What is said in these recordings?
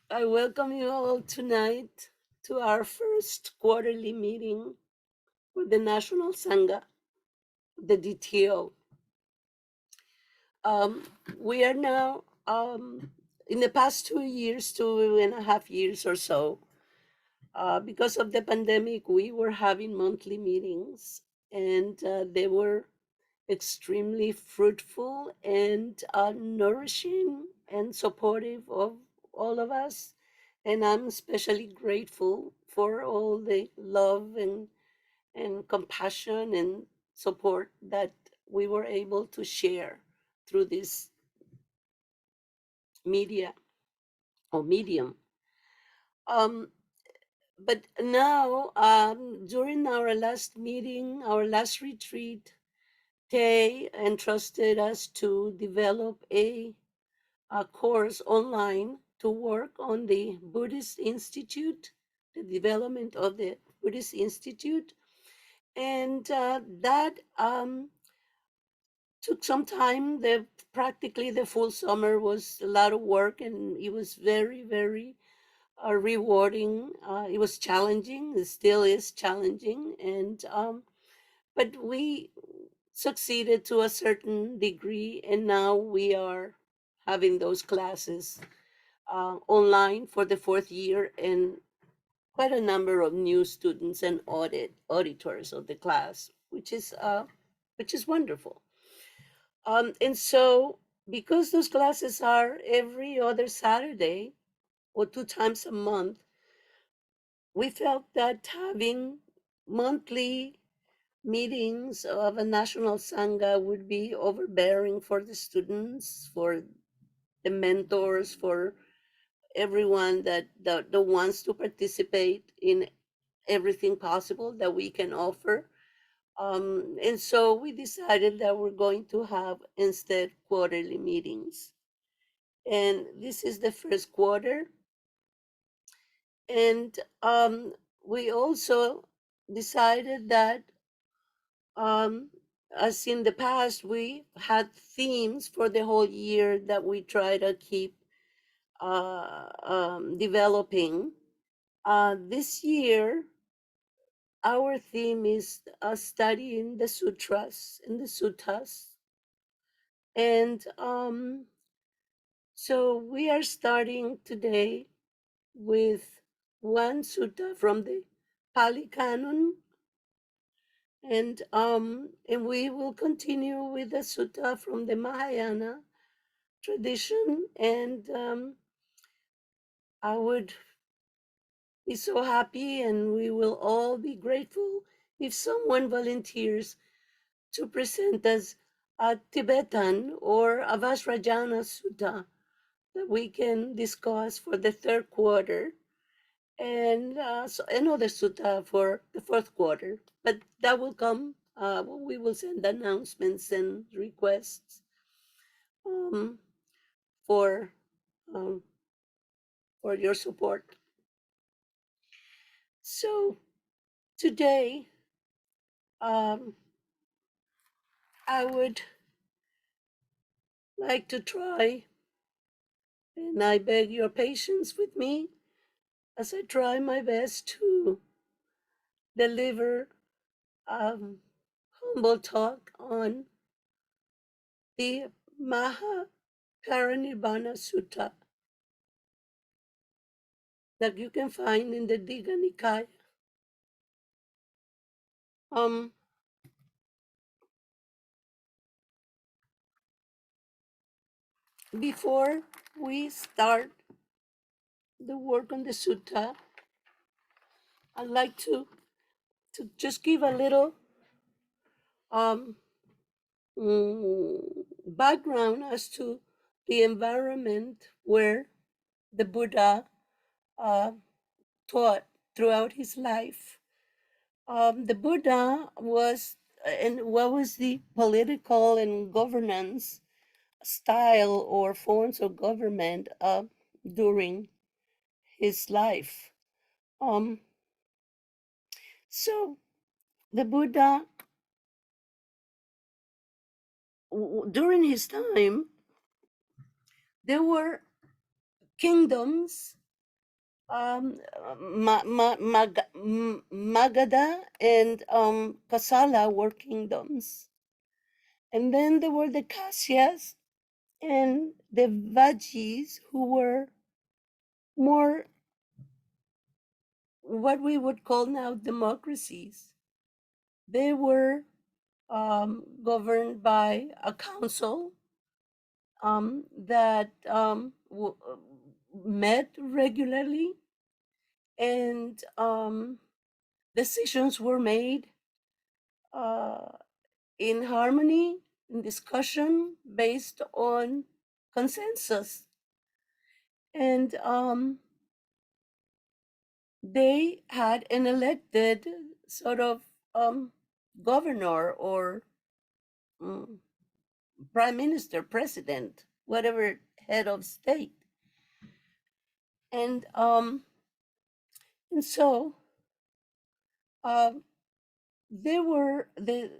I welcome you all tonight to our first quarterly meeting for the National Sangha, the DTO. Um, we are now, in the past 2 years, 2.5 years or so, because of the pandemic, we were having monthly meetings, and they were extremely fruitful and nourishing and supportive of all of us. And I'm especially grateful for all the love and compassion and support that we were able to share through this media or medium. Um, but now, during our last meeting, our last retreat, they entrusted us to develop a course online to work on the Buddhist Institute, the development of the Buddhist Institute. And that took some time. Practically the full summer was a lot of work, and it was very, very rewarding. It was challenging. It still is challenging, and but we succeeded to a certain degree, and now we are having those classes online for the fourth year, and quite a number of new students and auditors of the class, which is wonderful. And so, because those classes are every other Saturday or 2 times a month, we felt that having monthly meetings of a national sangha would be overbearing for the students, for the mentors, for everyone that wants to participate in everything possible that we can offer. And so we decided that we're going to have instead quarterly meetings. And this is the first quarter. And we also decided that, um, as in the past, we had themes for the whole year that we try to keep developing. This year, our theme is studying the sutras and the suttas. And so we are starting today with one sutta from the Pali Canon, and we will continue with the sutta from the Mahayana tradition. And I would be so happy, and we will all be grateful if someone volunteers to present us a Tibetan or a Vajrayana sutta that we can discuss for the third quarter, and so another sutta for the fourth quarter. But that will come. We will send announcements and requests um, for um, for your support. So today, um, I would like to try, and I beg your patience with me as I try my best to deliver um, humble talk on the Mahaparinibbana Sutta that you can find in the Digha Nikaya. Um, Before we start the work on the sutta, I'd like to just give a little um, background as to the environment where the Buddha uh, taught throughout his life. The Buddha was, and what was the political and governance style or forms of government during his life. Um, so the Buddha, during his time, there were kingdoms Magadha and Kasala were kingdoms. And then there were the Kashyas and the Vajis, who were more what we would call now democracies. They were governed by a council that met regularly, and decisions were made uh, in harmony, in discussion based on consensus. And they had an elected sort of governor or mm, prime minister, president, whatever head of state. And so um, they were the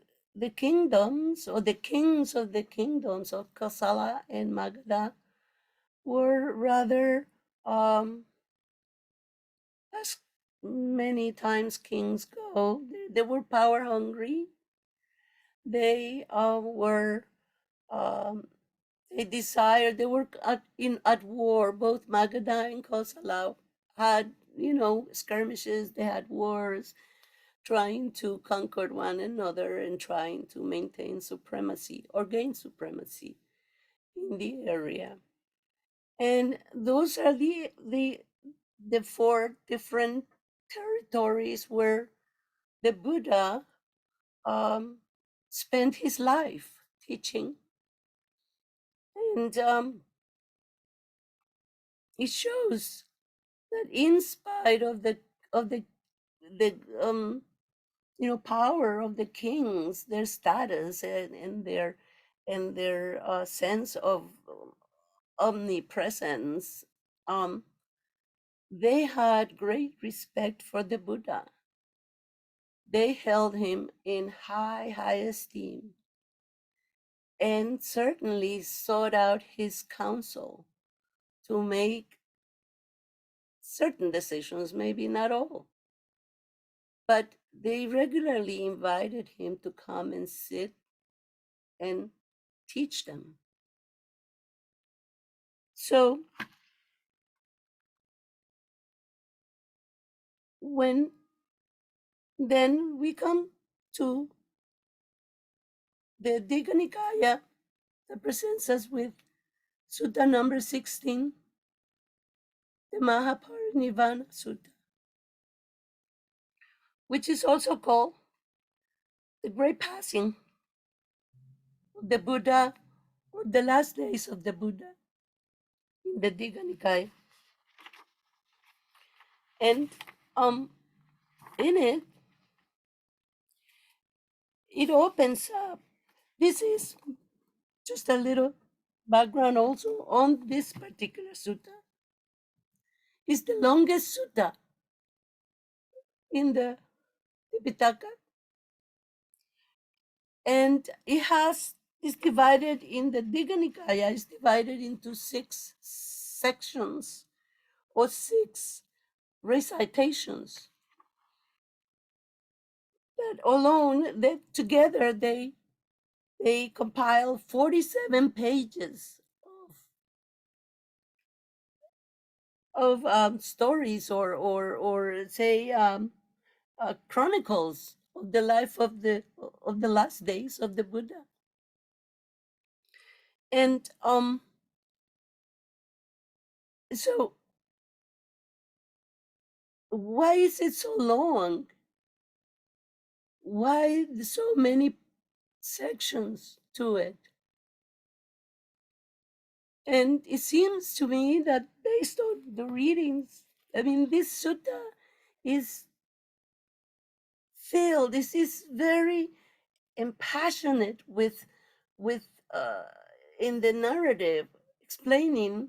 kingdoms or the kings of the kingdoms of Kasala and Magadha were rather, as many times kings go, they were power hungry. They were um, they desired. They were at war. Both Magadha and Kosala had, skirmishes. They had wars, trying to conquer one another and trying to maintain supremacy or gain supremacy in the area. And those are the four different territories where the Buddha um, spent his life teaching. And it shows that in spite of the power of the kings, their status and their sense of omnipresence, um, they had great respect for the Buddha. They held him in high esteem and certainly sought out his counsel to make certain decisions, maybe not all. But they regularly invited him to come and sit and teach them. So when then we come to the Digha Nikaya that presents us with Sutta number 16, the Mahaparinirvana Sutta, which is also called the Great Passing of the Buddha, or the last days of the Buddha, in the Digha Nikaya. And in it, it opens up. This is just a little background also on this particular sutta. It's the longest sutta in the Tipitaka, and is divided in the Digha Nikaya, is divided into 6 sections or 6 recitations that alone, that together they compile 47 pages of stories or say chronicles of the life of the last days of the Buddha. And so why is it so long? Why so many sections to it? And it seems to me that based on the readings, I mean, this sutta is filled. This is very impassionate with in the narrative, explaining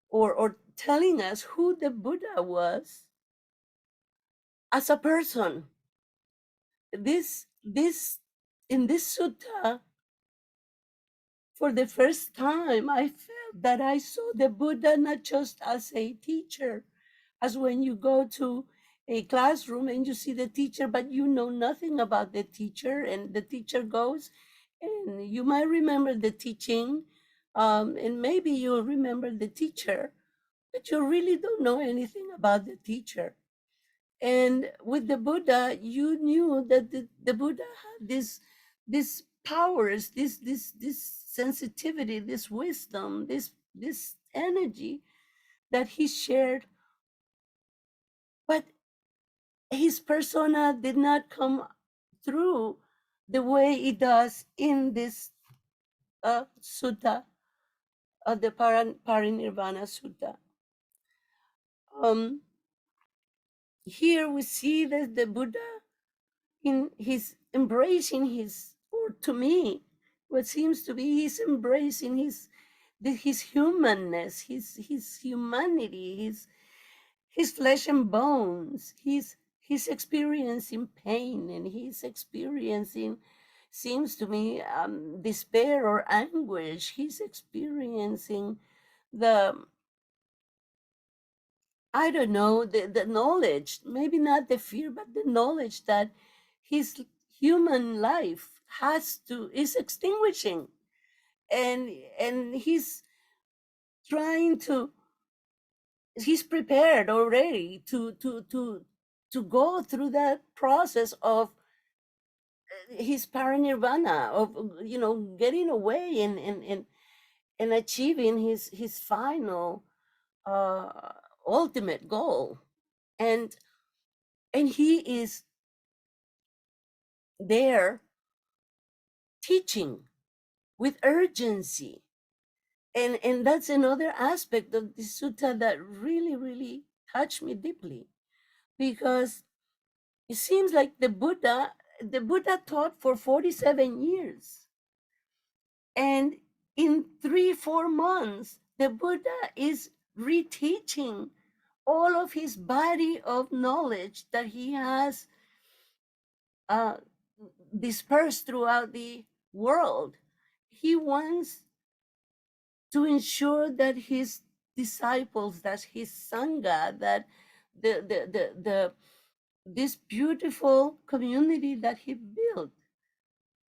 or telling us who the Buddha was as a person. This in this sutta, for the first time, I felt that I saw the Buddha not just as a teacher, as when you go to a classroom and you see the teacher, but you know nothing about the teacher, and the teacher goes, and you might remember the teaching, and maybe you'll remember the teacher, but you really don't know anything about the teacher. And with the Buddha, you knew that the Buddha had this powers, this sensitivity, this wisdom, this energy that he shared, but his persona did not come through the way it does in this sutta, the Parinirvana Sutta. Um, Here we see that the Buddha, in his embracing his, or to me, what seems to be he's embracing his humanness, his humanity, his flesh and bones. He's experiencing pain, and he's experiencing, seems to me, despair or anguish. He's experiencing the, I don't know, the knowledge, maybe not the fear, but the knowledge that his human life is extinguishing, and trying to he's prepared already to go through that process of his parinirvana, of getting away and achieving his final uh ultimate goal. And and he is there teaching with urgency. And that's another aspect of the sutta that really, really touched me deeply, because it seems like the Buddha taught for 47 years, and in 3 4 months the Buddha is reteaching all of his body of knowledge that he has uh, dispersed throughout the world. He wants to ensure that his disciples, that his sangha, that the this beautiful community that he built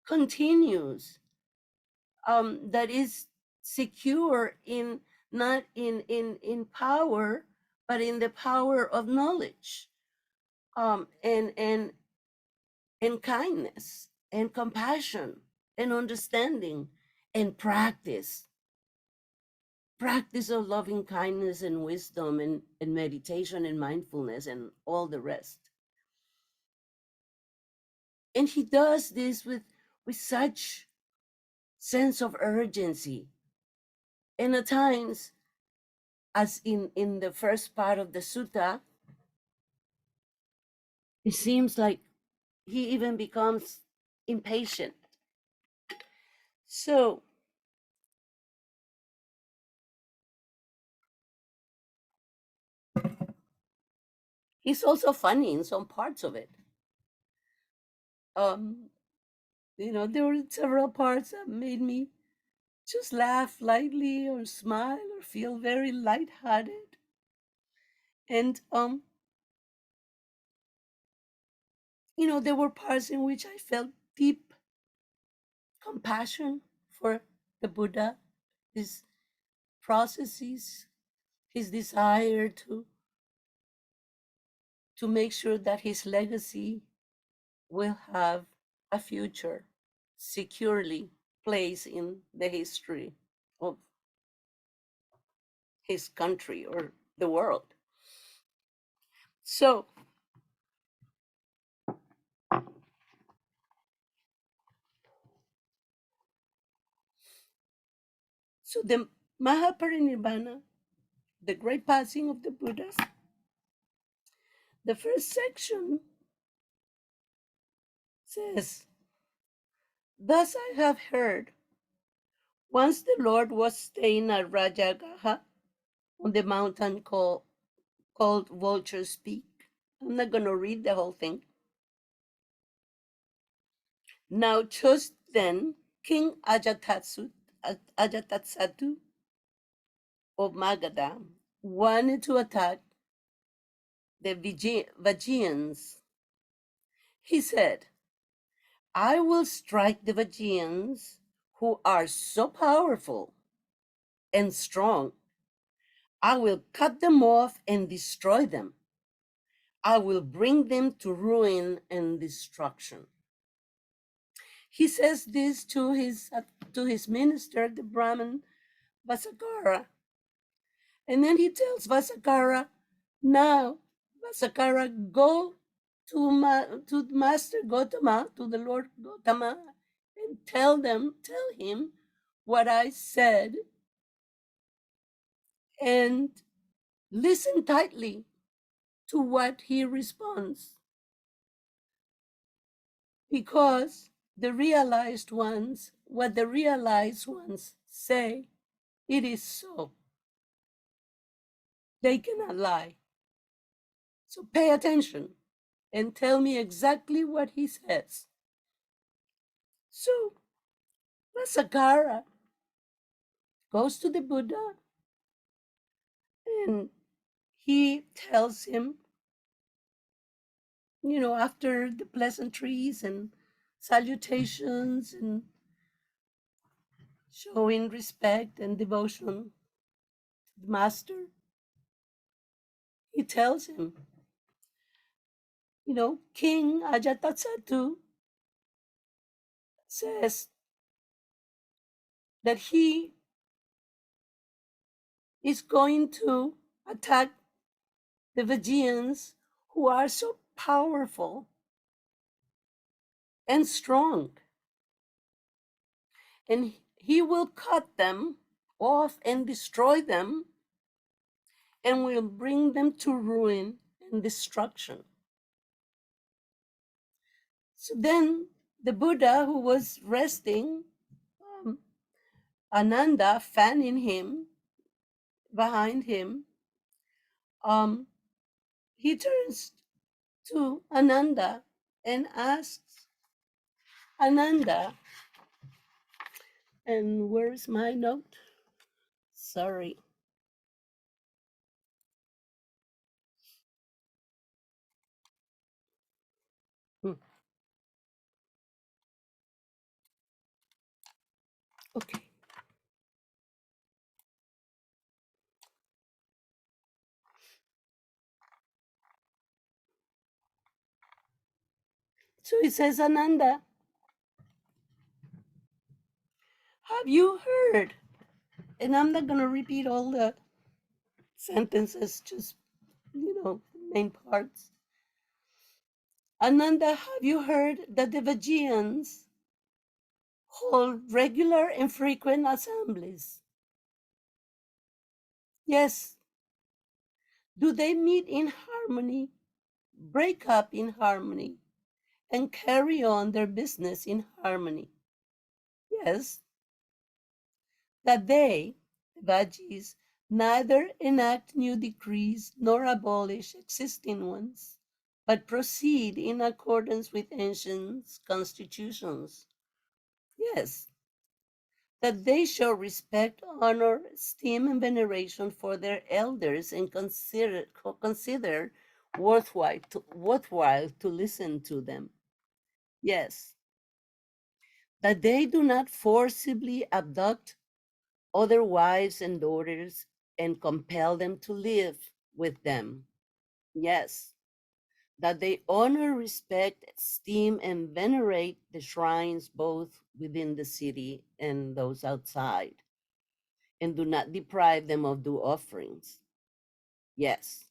continues, that is secure in, not in power, but in the power of knowledge, and kindness and compassion and understanding and practice of loving kindness and wisdom, and meditation and mindfulness and all the rest. And he does this with such sense of urgency. And at times, as in the first part of the sutta, it seems like he even becomes impatient. So he's also funny in some parts of it. um there were several parts that made me just laugh lightly or smile or feel very lighthearted. And there were parts in which I felt deep compassion for the Buddha, his processes, his desire to make sure that his legacy will have a future securely placed in the history of his country or the world. So, the Mahaparinibbana, the great passing of the Buddhas, the first section says, "Thus I have heard, once the Lord was staying at Rajagaha on the mountain called Vulture's Peak." I'm not going to read the whole thing. Now, just then, King Ajatatsatu of Magadha wanted to attack the Vagians. He said, I will strike the Vagians who are so powerful and strong. I will cut them off and destroy them. I will bring them to ruin and destruction. He says this to his minister, the Brahmin Vasakara. And then he tells Vasakara, now, Vasakara, go to Master Gotama, to the Lord Gotama, and tell him what I said, and listen tightly to what he responds. Because what the realized ones say, it is so. They cannot lie. So pay attention and tell me exactly what he says. So Vasakara goes to the Buddha and he tells him, after the pleasantries and salutations and showing respect and devotion to the master, he tells him, King Ajatasattu says that he is going to attack the Vajians who are so powerful and strong. And he will cut them off and destroy them and will bring them to ruin and destruction. So then the Buddha, who was resting, Ananda fanning him behind him, he turns to Ananda and asks Ananda, and where's my note? Sorry. Okay. So he says, Ananda, have you heard? And I'm not going to repeat all the sentences, just, main parts. Ananda, have you heard that the Vajians hold regular and frequent assemblies? Yes. Do they meet in harmony, break up in harmony, and carry on their business in harmony? Yes. That they, the Vajis, neither enact new decrees nor abolish existing ones, but proceed in accordance with ancient constitutions. Yes, that they show respect, honor, esteem, and veneration for their elders and consider worthwhile to listen to them. Yes, that they do not forcibly abduct other wives and daughters and compel them to live with them. Yes, that they honor, respect, esteem, and venerate the shrines both within the city and those outside, and do not deprive them of due offerings. Yes,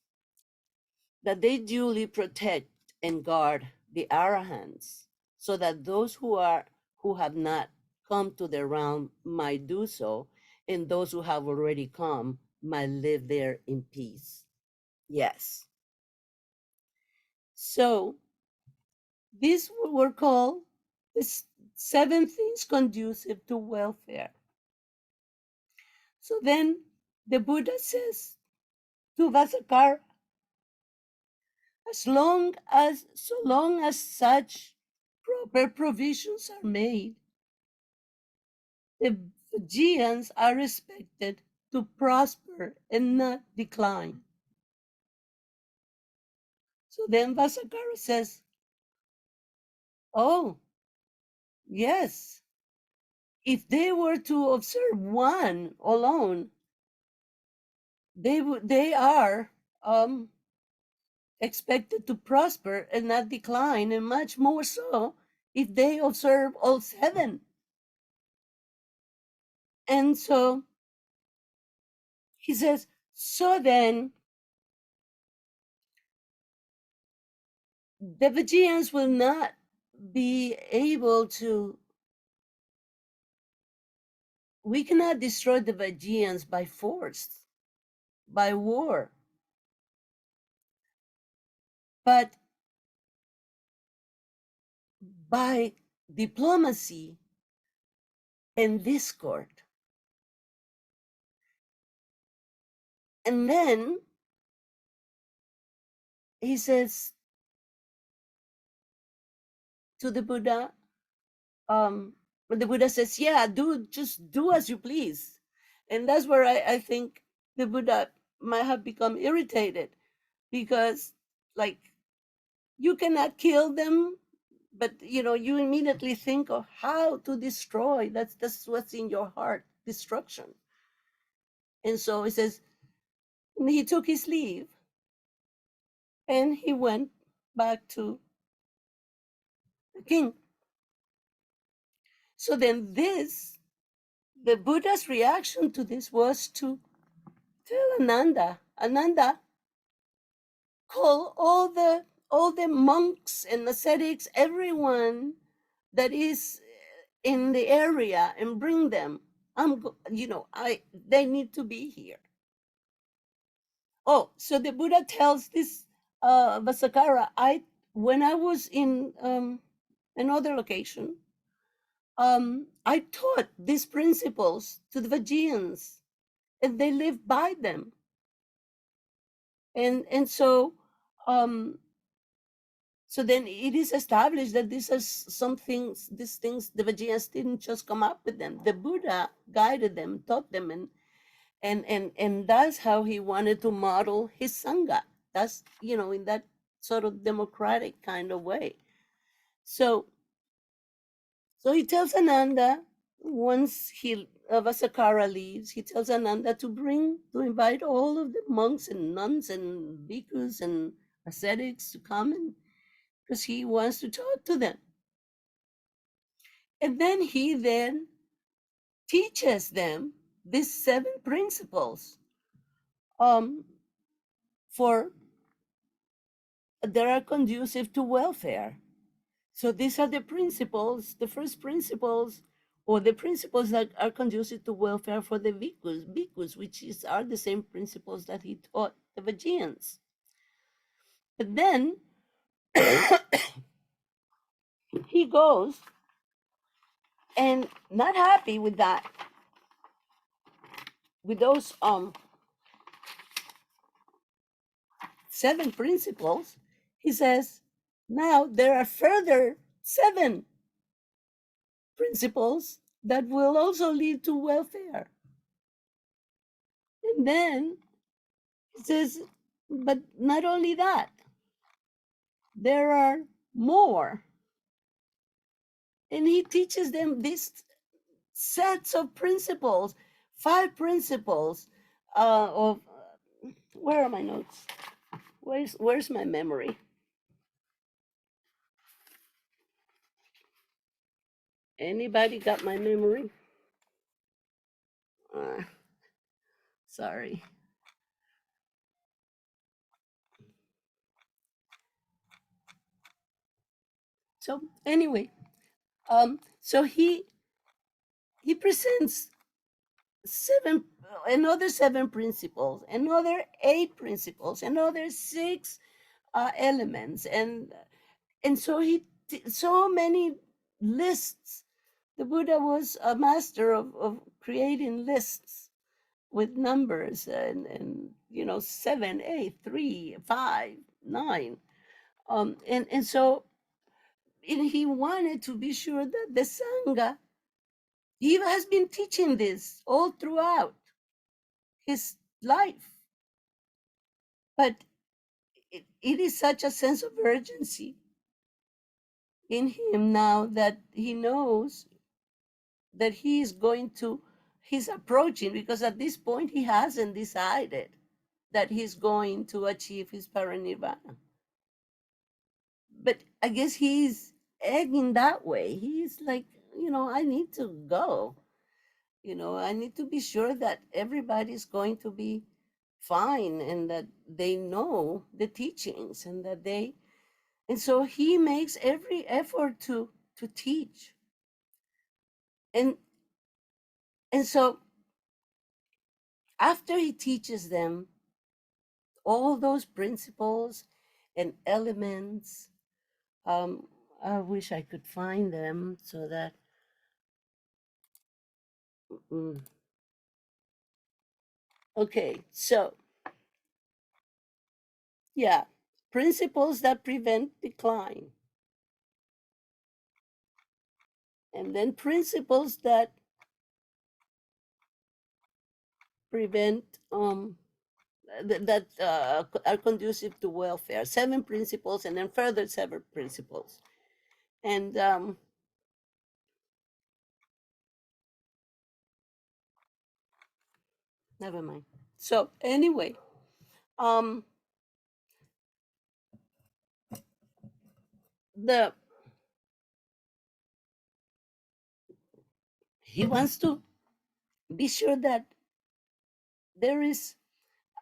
that they duly protect and guard the arahants, so that those who have not come to their realm might do so, and those who have already come might live there in peace. Yes. So these were called the 7 things conducive to welfare. So then the Buddha says to Vasakara, so long as such proper provisions are made, the Fijians are expected to prosper and not decline. So then Vasakara says, oh, yes, if they were to observe one alone, they are um, expected to prosper and not decline, and much more so if they observe all seven. And so he says, so then the Fijians will not be able to, we cannot destroy the Fijians by force, by war, but by diplomacy and discord. And then he says to the Buddha, but the Buddha says, yeah, just do as you please. And that's where I think the Buddha might have become irritated, because, like, you cannot kill them, but you immediately think of how to destroy. That's what's in your heart, destruction. And so he says, and he took his leave and he went back to the king. So then the Buddha's reaction to this was to tell Ananda, call all the monks and ascetics, everyone that is in the area, and bring them. They need to be here. Oh, so the Buddha tells this Vasakara, when I was in another location, I taught these principles to the Fijians, and they live by them. And um, so then it is established that these things the Vajrayas didn't just come up with them. The Buddha guided them, taught them, and that's how he wanted to model his Sangha. That's, in that sort of democratic kind of way. So he tells Ananda, once Vasakara leaves, he tells Ananda to invite all of the monks and nuns and bhikkhus and ascetics to come, and because he wants to talk to them. And then he teaches them these 7 principles um, for that are conducive to welfare. So these are the principles, the first principles, or the principles that are conducive to welfare for the bhikkhus, are the same principles that he taught the Vajrayans. But then he goes, and not happy with that, with those 7 principles, he says, now there are further 7 principles that will also lead to welfare. And then he says, but not only that, there are more. And he teaches them these sets of principles, 5 principles of, where are my notes? Where's my memory? Anybody got my memory? Sorry. So anyway, so he presents another 7 principles, another 8 principles, another 6 elements, and so so many lists. The Buddha was a master of creating lists with numbers, and 7, 8, 3, 5, 9, and so he wanted to be sure that the Sangha, he has been teaching this all throughout his life, but it is such a sense of urgency in him now that he knows that he is going to, he's approaching, because at this point he hasn't decided that he's going to achieve his paranirvana. But I guess he's egging that way. He's like, I need to go. I need to be sure that everybody's going to be fine and that they know the teachings and that they, and so he makes every effort to teach. And so after he teaches them all those principles and elements, um, I wish I could find them so that, mm, okay, so yeah, principles that prevent decline, and then principles that prevent that are conducive to welfare. 7 principles, and then further 7 principles, and never mind. So anyway, um, the he wants to be sure that there is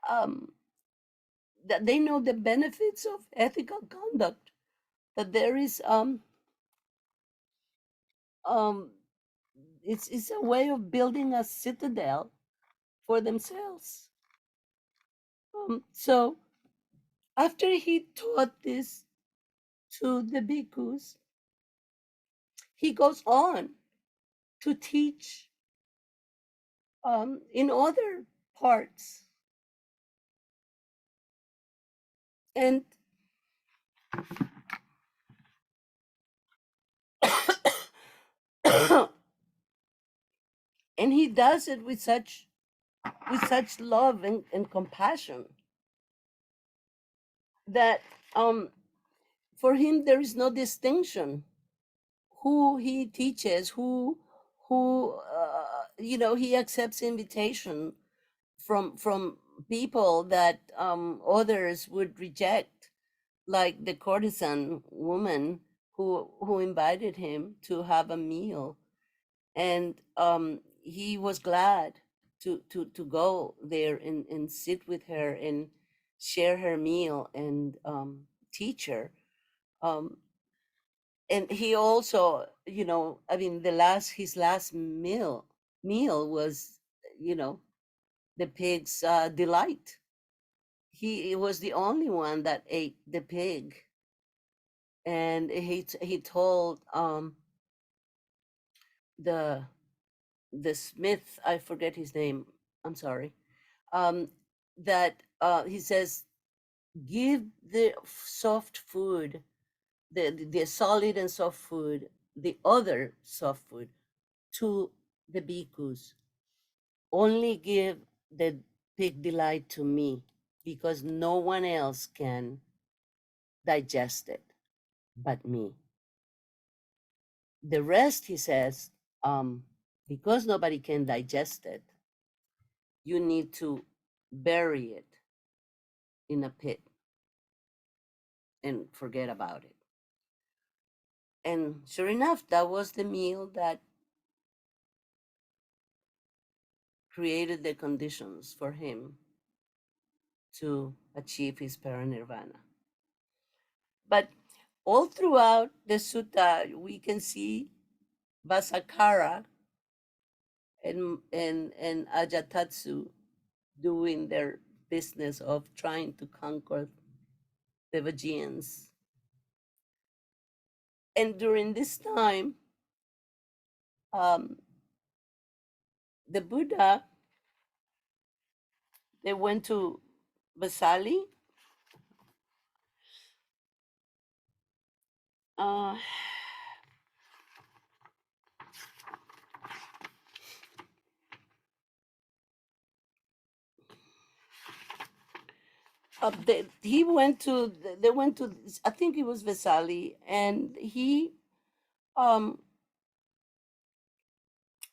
um, that they know the benefits of ethical conduct, that there is um, it's a way of building a citadel for themselves. So after he taught this to the bhikkhus, he goes on to teach in other parts. And and he does it with such love and compassion that for him there is no distinction who he teaches, who he accepts invitation from people that others would reject, like the courtesan woman who invited him to have a meal, and he was glad to go there and sit with her and share her meal and teach her. Um, and he also, I mean, his last meal was, you know, the pig's delight. He was the only one that ate the pig, and he told the smith, I forget his name, I'm sorry, um, that he says, give the soft food, the solid and soft food, the other soft food, to the bhikkhus. Only give the pig delight to me, because no one else can digest it but me. The rest, he says, because nobody can digest it, you need to bury it in a pit and forget about it. And sure enough, that was the meal that created the conditions for him to achieve his paranirvana. But all throughout the sutta, we can see Vasakara and Ajatatsu doing their business of trying to conquer the Vajians. And during this time, um, the Buddha, they went to Vasali. Uh, he went to they went to, I think it was Vesali, and he um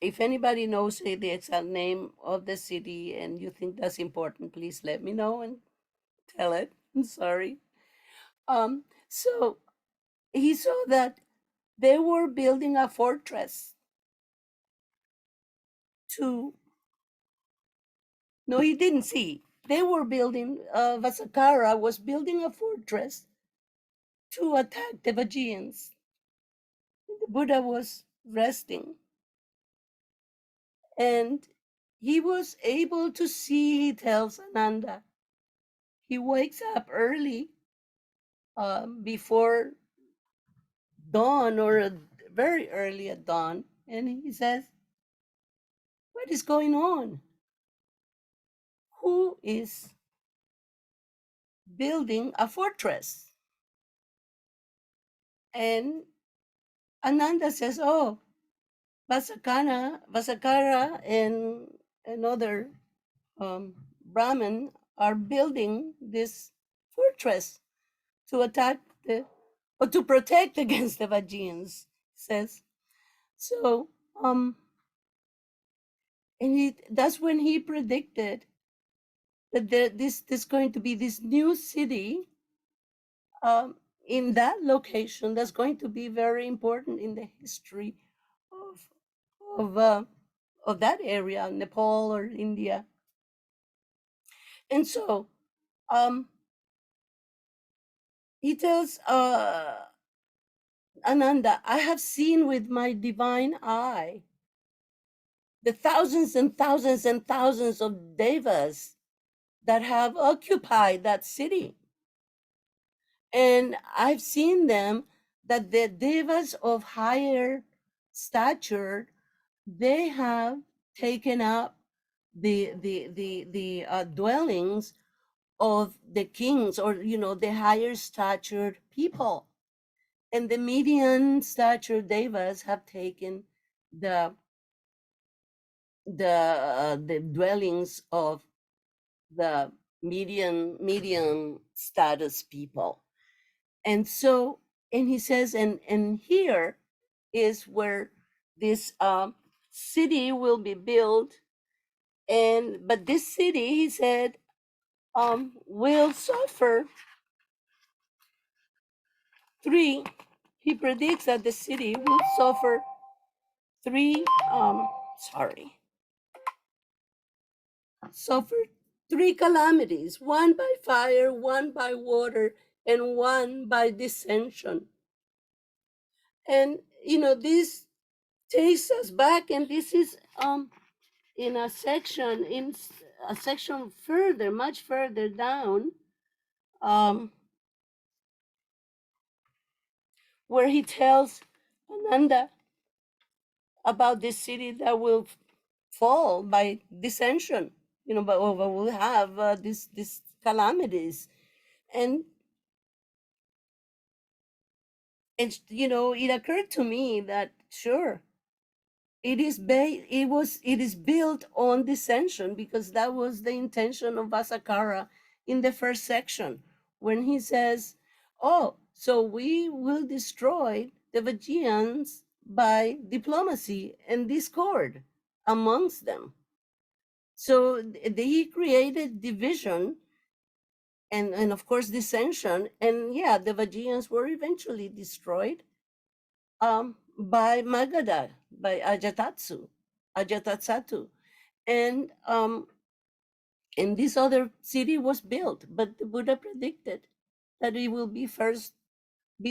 if anybody knows the exact name of the city and you think that's important, please let me know and tell it. I'm sorry. So he saw that they were building a fortress to, no, he didn't see. They were building, Vasakara was building a fortress to attack the Vajians. The Buddha was resting, and he was able to see, he tells Ananda. He wakes up early, before dawn, or very early at dawn, and he says, what is going on? Who is building a fortress? And Ananda says, oh, Vasakara and another Brahmin are building this fortress to attack or to protect against the Vajians, says. So, and that's when he predicted that this going to be this new city, um, in that location that's going to be very important in the history of of uh, of that area, Nepal or India. And so, um, he tells Ananda, I have seen with my divine eye the thousands and thousands and thousands of devas that have occupied that city. And I've seen them, that the devas of higher stature, they have taken up the dwellings of the kings, or the higher statured people, and the median stature devas have taken the the dwellings of the medium status people. And so, and he says, and here is where this city will be built. And but this city, he said, will suffer three. He predicts that the city will suffer three. Sorry, suffered three calamities: one by fire, one by water, and one by dissension. And this takes us back, and this is in a section further, much further down, um, where he tells Ananda about this city that will fall by dissension, but will have these calamities. And it occurred to me that sure, it is built on dissension, because that was the intention of Vasakara in the first section, when he says, oh, so we will destroy the Vajians by diplomacy and discord amongst them. So he created division, and of course dissension, and yeah, the Vajians were eventually destroyed by Magadha, by Ajatatsatu, and this other city was built, but the Buddha predicted that it will be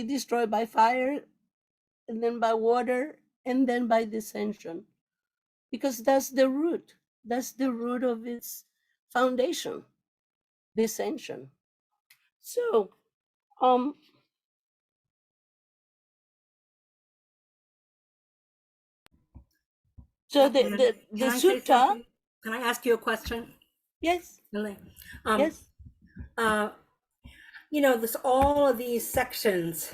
destroyed by fire, and then by water, and then by dissension, because that's the root. That's the root of its foundation, dissension. So, um, so the Can I say sutta, something? Can I ask you a question, yes, Lily? Um, yes, uh, this all of these sections,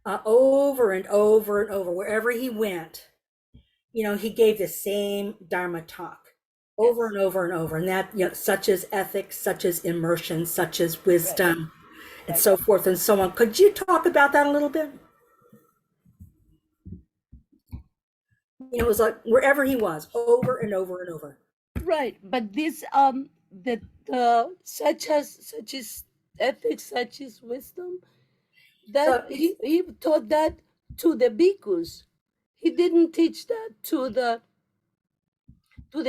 over and over and over, wherever he went, he gave the same Dharma talk. over Yes. and over and over. And that, such as ethics, such as immersion, such as Right. wisdom, and Right. so forth and so on. Could you talk about that a little bit? It was like wherever he was, over and over and over. Right. But this the such as ethics, such as wisdom, that So it's he taught that to the bhikkhus. He didn't teach that to the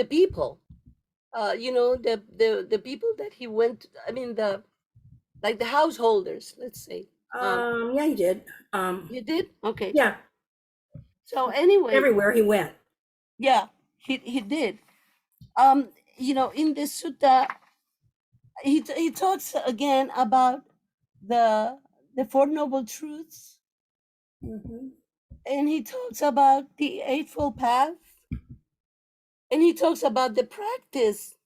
people. The people that he went. I mean, the like the householders. Let's say. yeah, he did. You did okay. Yeah, So anyway, everywhere he went. yeah, he did. Um, in the sutta, he talks again about the the four noble truths, Hmm. and he talks about the eightfold path, and he talks about the practice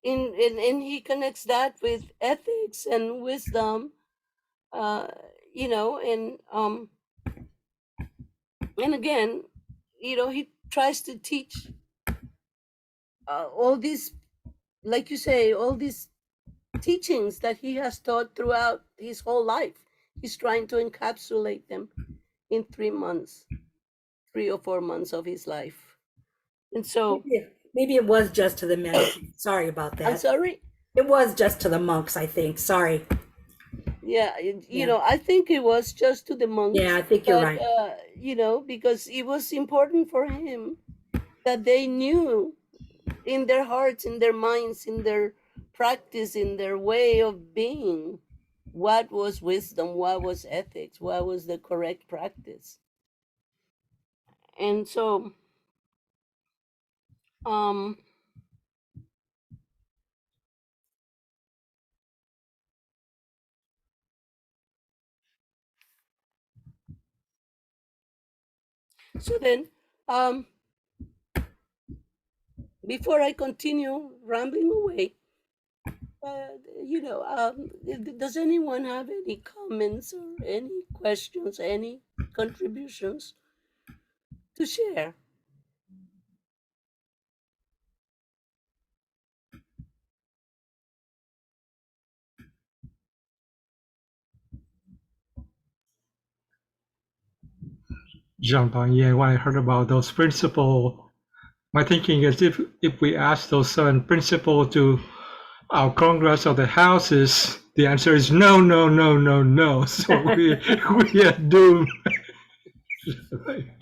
and he connects that with ethics and wisdom, uh you know and again, he tries to teach all these, like you say, all these teachings that he has taught throughout his whole life. He's trying to encapsulate them in 3 months, 3 or 4 months of his life. And so, Maybe it was just to the men. Sorry about I'm that. sorry. It was just to the monks, I think. Sorry. Yeah, Yeah. I think it was just to the Yeah, monks, I think you're but right. because it was important for him that they knew in their hearts, in their minds, in their practice, in their way of being, what was wisdom, what was ethics, what was the correct practice. And um so then, um before I continue rambling away, uh, does anyone have any comments or any questions, any contributions to share? Yeah, when I heard about those principles, my thinking is if we ask those certain principles to our Congress or the houses, the answer is no, no, no, no, no. So we are doomed.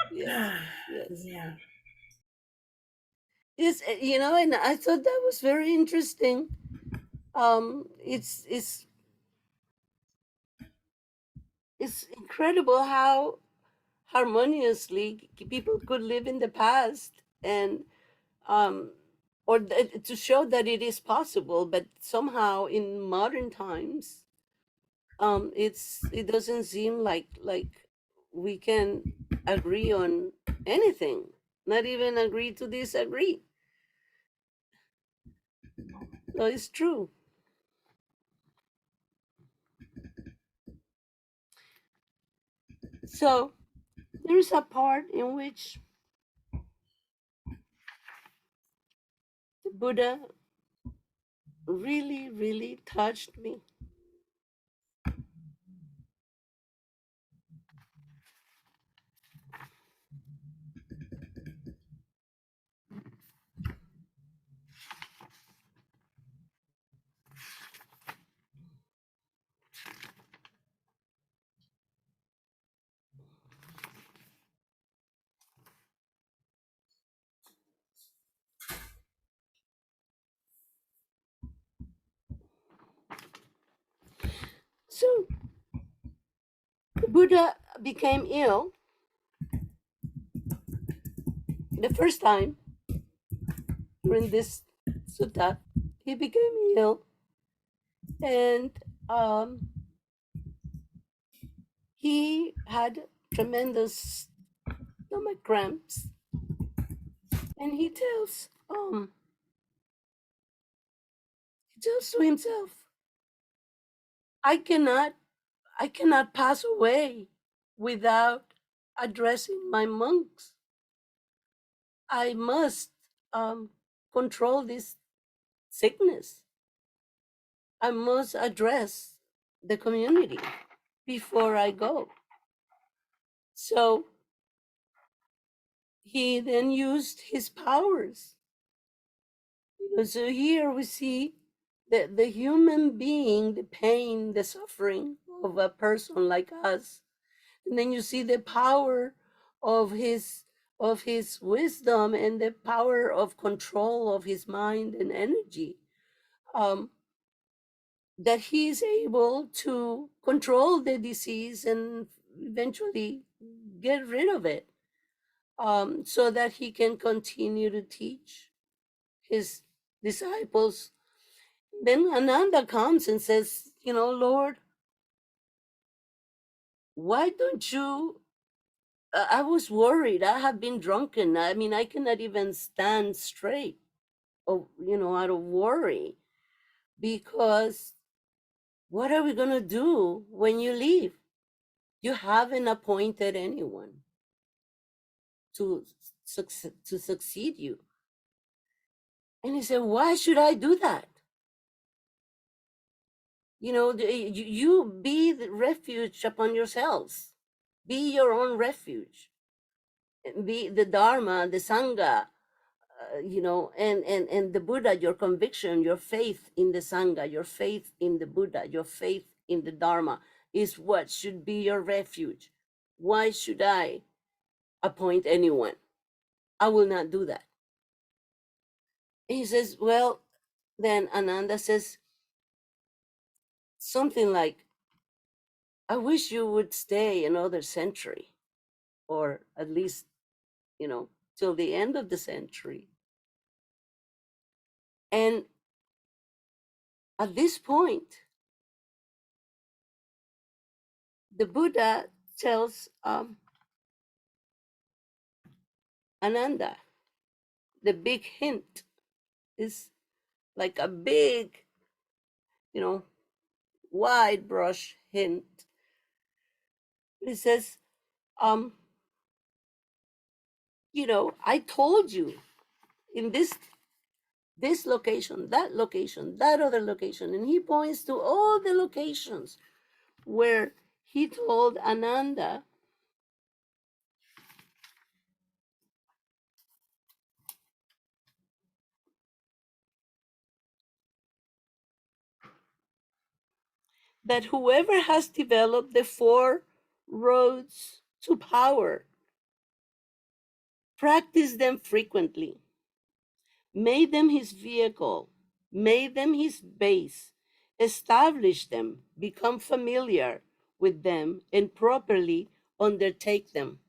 Yes, yes, Yeah. yes. And I thought that was very interesting. It's incredible how harmoniously people could live in the past, and um, to show that it is possible. But somehow in modern times, it doesn't seem like we can agree on anything, not even agree to disagree. So it's true. So there is a part in which the Buddha really, really touched me. So the Buddha became ill the first time during this sutta. He became ill, and um, he had tremendous stomach cramps. And he tells to himself, I cannot I cannot pass away without addressing my monks. I must um, control this sickness. I must address the community before I go. So he then used his powers. So here we see the human being, the pain, the suffering of a person like us. And then you see the power of his wisdom and the power of control of his mind and energy. That he is able to control the disease and eventually get rid of it, so that he can continue to teach his disciples. Then Ananda comes and says, Lord, why don't you? I was worried. I have been drunken. I mean, I cannot even stand straight, out of worry, because what are we going to do when you leave? You haven't appointed anyone to succeed you. And he said, why should I do that? You be the refuge upon yourselves. Be your own refuge. Be the Dharma, the Sangha, and the Buddha, your conviction, your faith in the Sangha, your faith in the Buddha, your faith in the Dharma is what should be your refuge. Why should I appoint anyone? I will not do that. And he says, well, then Ananda says something like, I wish you would stay another century, or at least, till the end of the century. And at this point, the Buddha tells Ananda, the big hint is like a big, wide brush hint. He says, I told you in this location, that other location. And he points to all the locations where he told Ananda that whoever has developed the 4 roads to power, practice them frequently, made them his vehicle, made them his base, establish them, become familiar with them, and properly undertake them,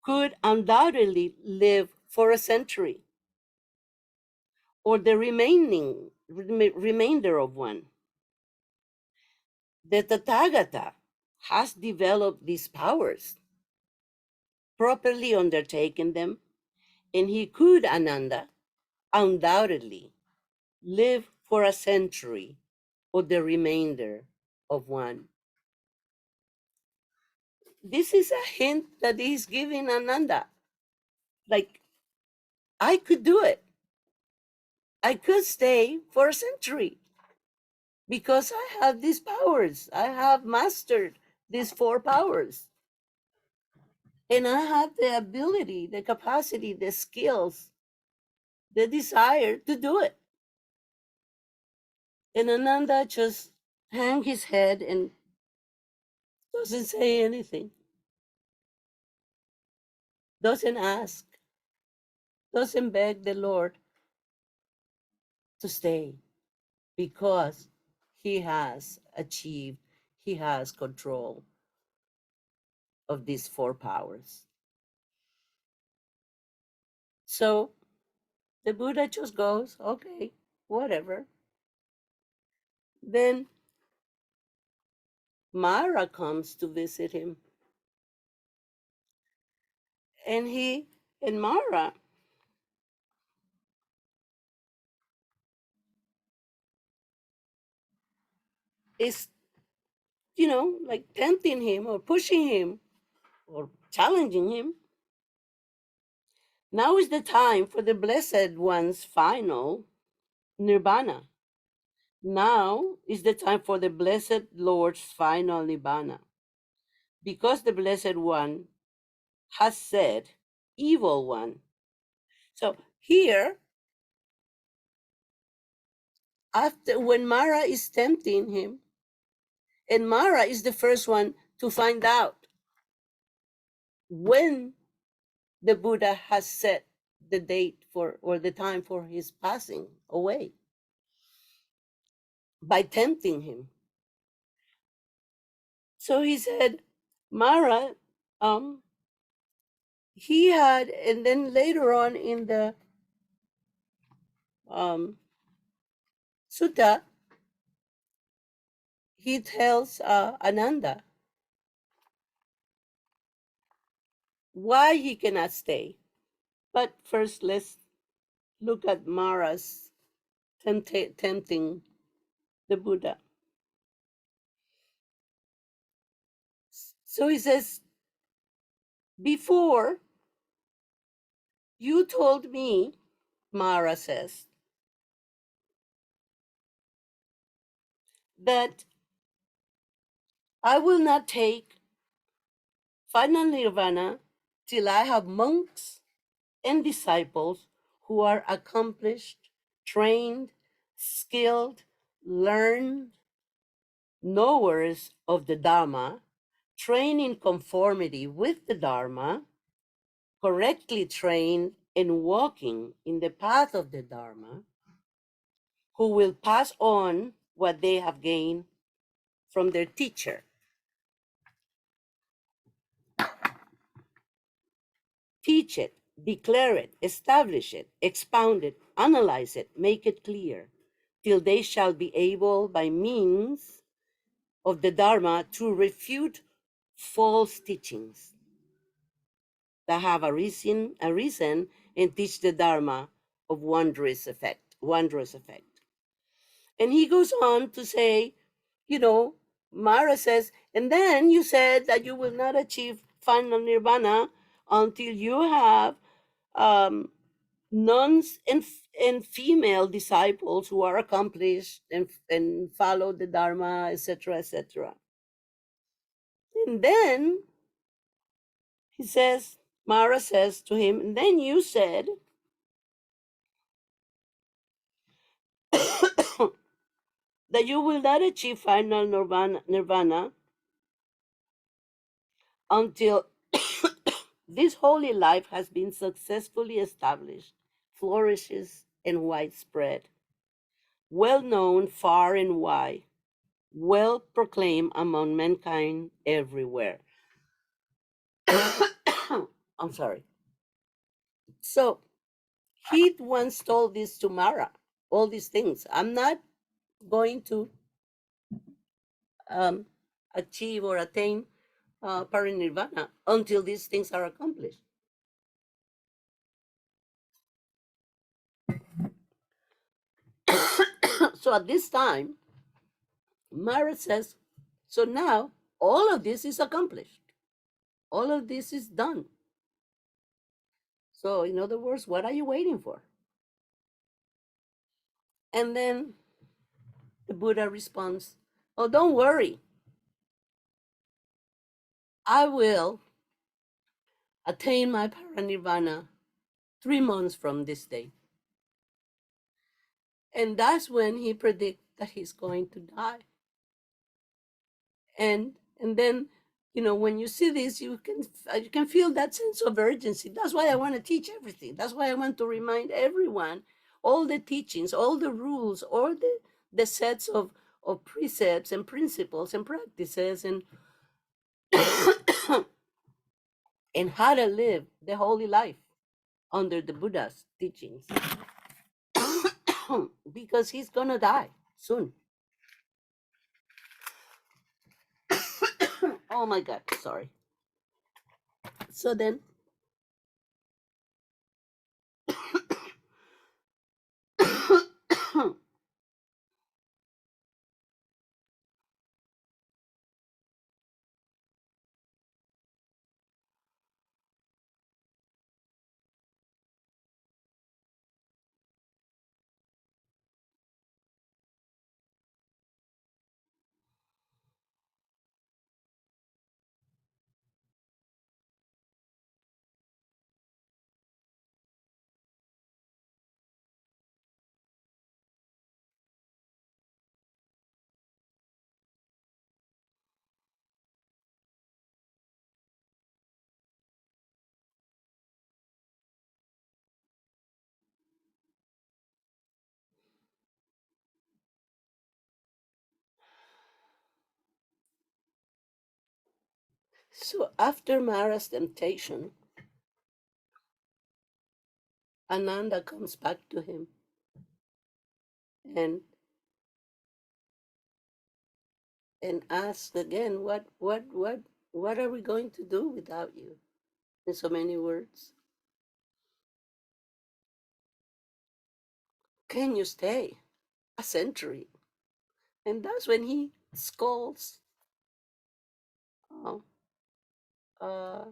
could undoubtedly live for a century or the remainder of one. The Tathagata has developed these powers, properly undertaken them, and he could, Ananda, undoubtedly live for a century or the remainder of one. This is a hint that he's giving Ananda. Like, I could do it. I could stay for a century because I have these powers. I have mastered these 4 powers. And I have the ability, the capacity, the skills, the desire to do it. And Ananda just hang his head and doesn't say anything, doesn't ask, doesn't beg the Lord to stay, because he has achieved, he has control of these 4 powers. So the Buddha just goes, okay, whatever. Then Mara comes to visit him. And Mara is, like tempting him or pushing him or challenging him. Now is the time for the Blessed One's final nirvana. Now is the time for the Blessed Lord's final nirvana. Because the Blessed One has said, evil one. So here, after when Mara is tempting him, and Mara is the first one to find out when the Buddha has set the date for or the time for his passing away by tempting him. So he said, Mara, he had, and then later on in the sutta, he tells Ananda why he cannot stay. But first, let's look at Mara's tempting the Buddha. So he says, before you told me, Mara says, that I will not take final nirvana till I have monks and disciples who are accomplished, trained, skilled, learned, knowers of the Dharma, trained in conformity with the Dharma, correctly trained and walking in the path of the Dharma, who will pass on what they have gained from their teacher. Teach it, declare it, establish it, expound it, analyze it, make it clear, till they shall be able, by means of the Dharma, to refute false teachings that have arisen and teach the Dharma of wondrous effect. And he goes on to say, Mara says, and then you said that you will not achieve final nirvana until you have nuns and female disciples who are accomplished and follow the Dharma, etc., etc. And then he says, Mara says to him, and then you said that you will not achieve final nirvana until this holy life has been successfully established, flourishes, and widespread, well known far and wide, well proclaimed among mankind everywhere. I'm sorry. So he once told this to Mara, all these things. I'm not going to achieve or attain parinirvana until these things are accomplished. So at this time, Mara says, so now all of this is accomplished. All of this is done. So, in other words, what are you waiting for? And then the Buddha responds, oh, don't worry. I will attain my paranirvana 3 months from this day. And that's when he predicts that he's going to die. And then, when you see this, you can feel that sense of urgency. That's why I want to teach everything. That's why I want to remind everyone all the teachings, all the rules, all the sets of precepts and principles and practices and and how to live the holy life under the Buddha's teachings. Because he's gonna die soon. Oh my God, sorry. So then So after Mara's temptation, Ananda comes back to him and asks again, what are we going to do without you? In so many words, can you stay a century? And that's when he scolds uh, uh,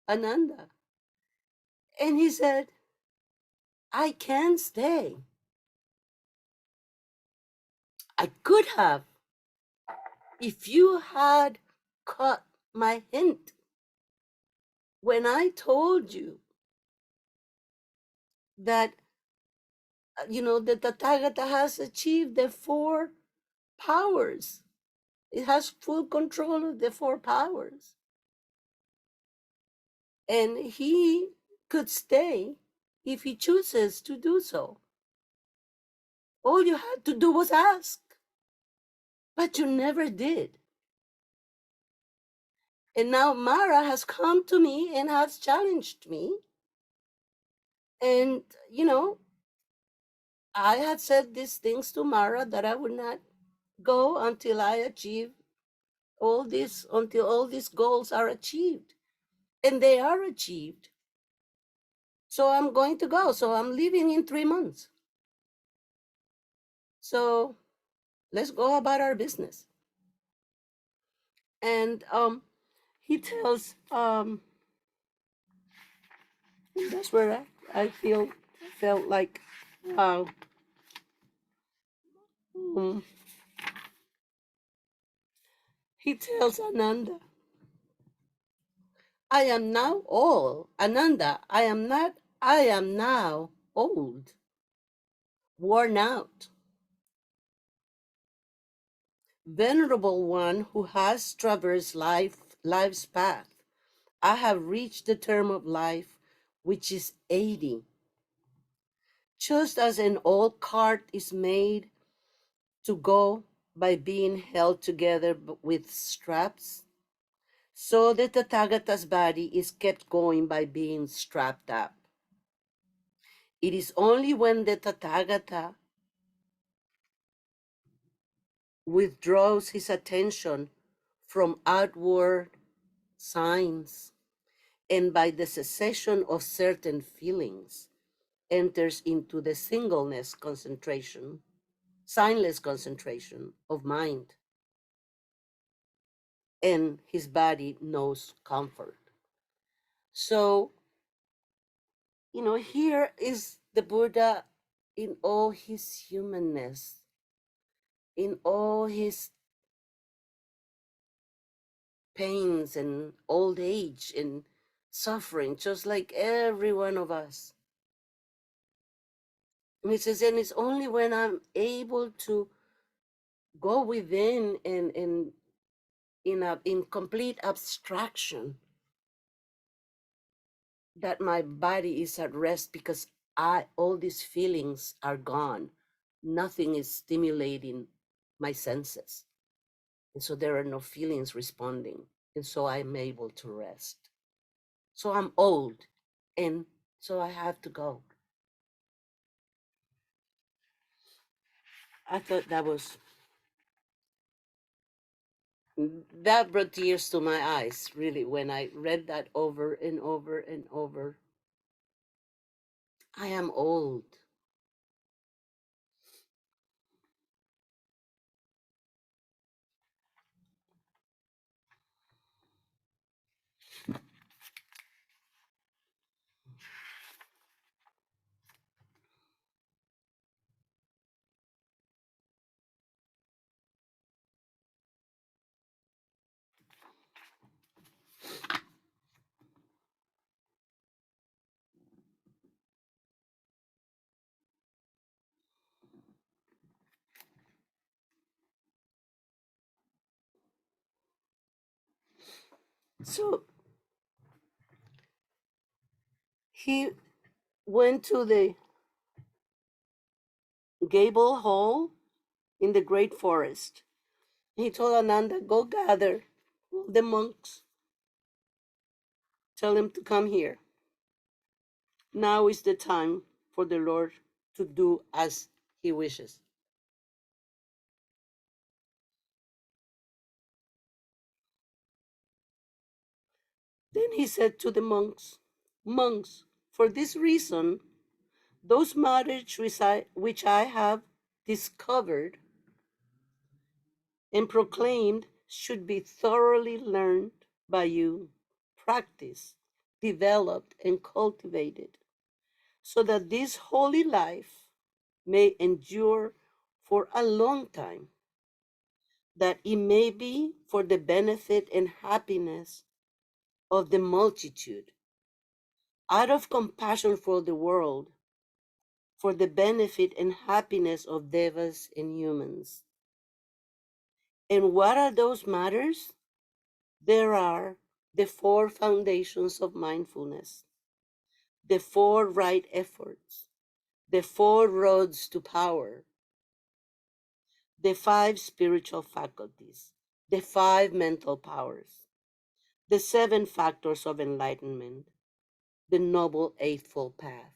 Ananda, and he said, "I can stay. I could have if you had caught my hint when I told you that the Tathagata has achieved the four powers. It has full control of the four powers, and he could stay if he chooses to do so. All you had to do was ask, but you never did. And now Mara has come to me and has challenged me. And, I had said these things to Mara that I would not go until I achieve until all these goals are achieved. And they are achieved. So I'm going to go. So I'm leaving in 3 months. So let's go about our business. And he tells, that's where I felt like, wow. He tells Ananda, I am now old. Ananda, I am now old, worn out. Venerable one who has traversed life's path, I have reached the term of life, which is 80. Just as an old cart is made to go by being held together with straps, so the Tathagata's body is kept going by being strapped up. It is only when the Tathagata withdraws his attention from outward signs and by the cessation of certain feelings enters into the signless concentration of mind, and his body knows comfort. So, here is the Buddha in all his humanness, in all his pains and old age and suffering, just like every one of us. And he says, and it's only when I'm able to go within and in complete abstraction that my body is at rest, because all these feelings are gone. Nothing is stimulating my senses. And so there are no feelings responding. And so I'm able to rest. So I'm old, and so I have to go. I thought that brought tears to my eyes, really, when I read that over and over and over. I am old. So he went to the gable hall in the great forest. He told Ananda, go gather all the monks Tell him to come here. Now is the time for the Lord to do as he wishes. Then he said to the monks, Monks, for this reason, those matters which I have discovered and proclaimed should be thoroughly learned by you, practiced, developed, and cultivated, so that this holy life may endure for a long time, that it may be for the benefit and happiness of the multitude, out of compassion for the world, for the benefit and happiness of devas and humans. And what are those matters? There are the four foundations of mindfulness, the four right efforts, the four roads to power, the five spiritual faculties, the five mental powers, the seven factors of enlightenment, the Noble Eightfold Path.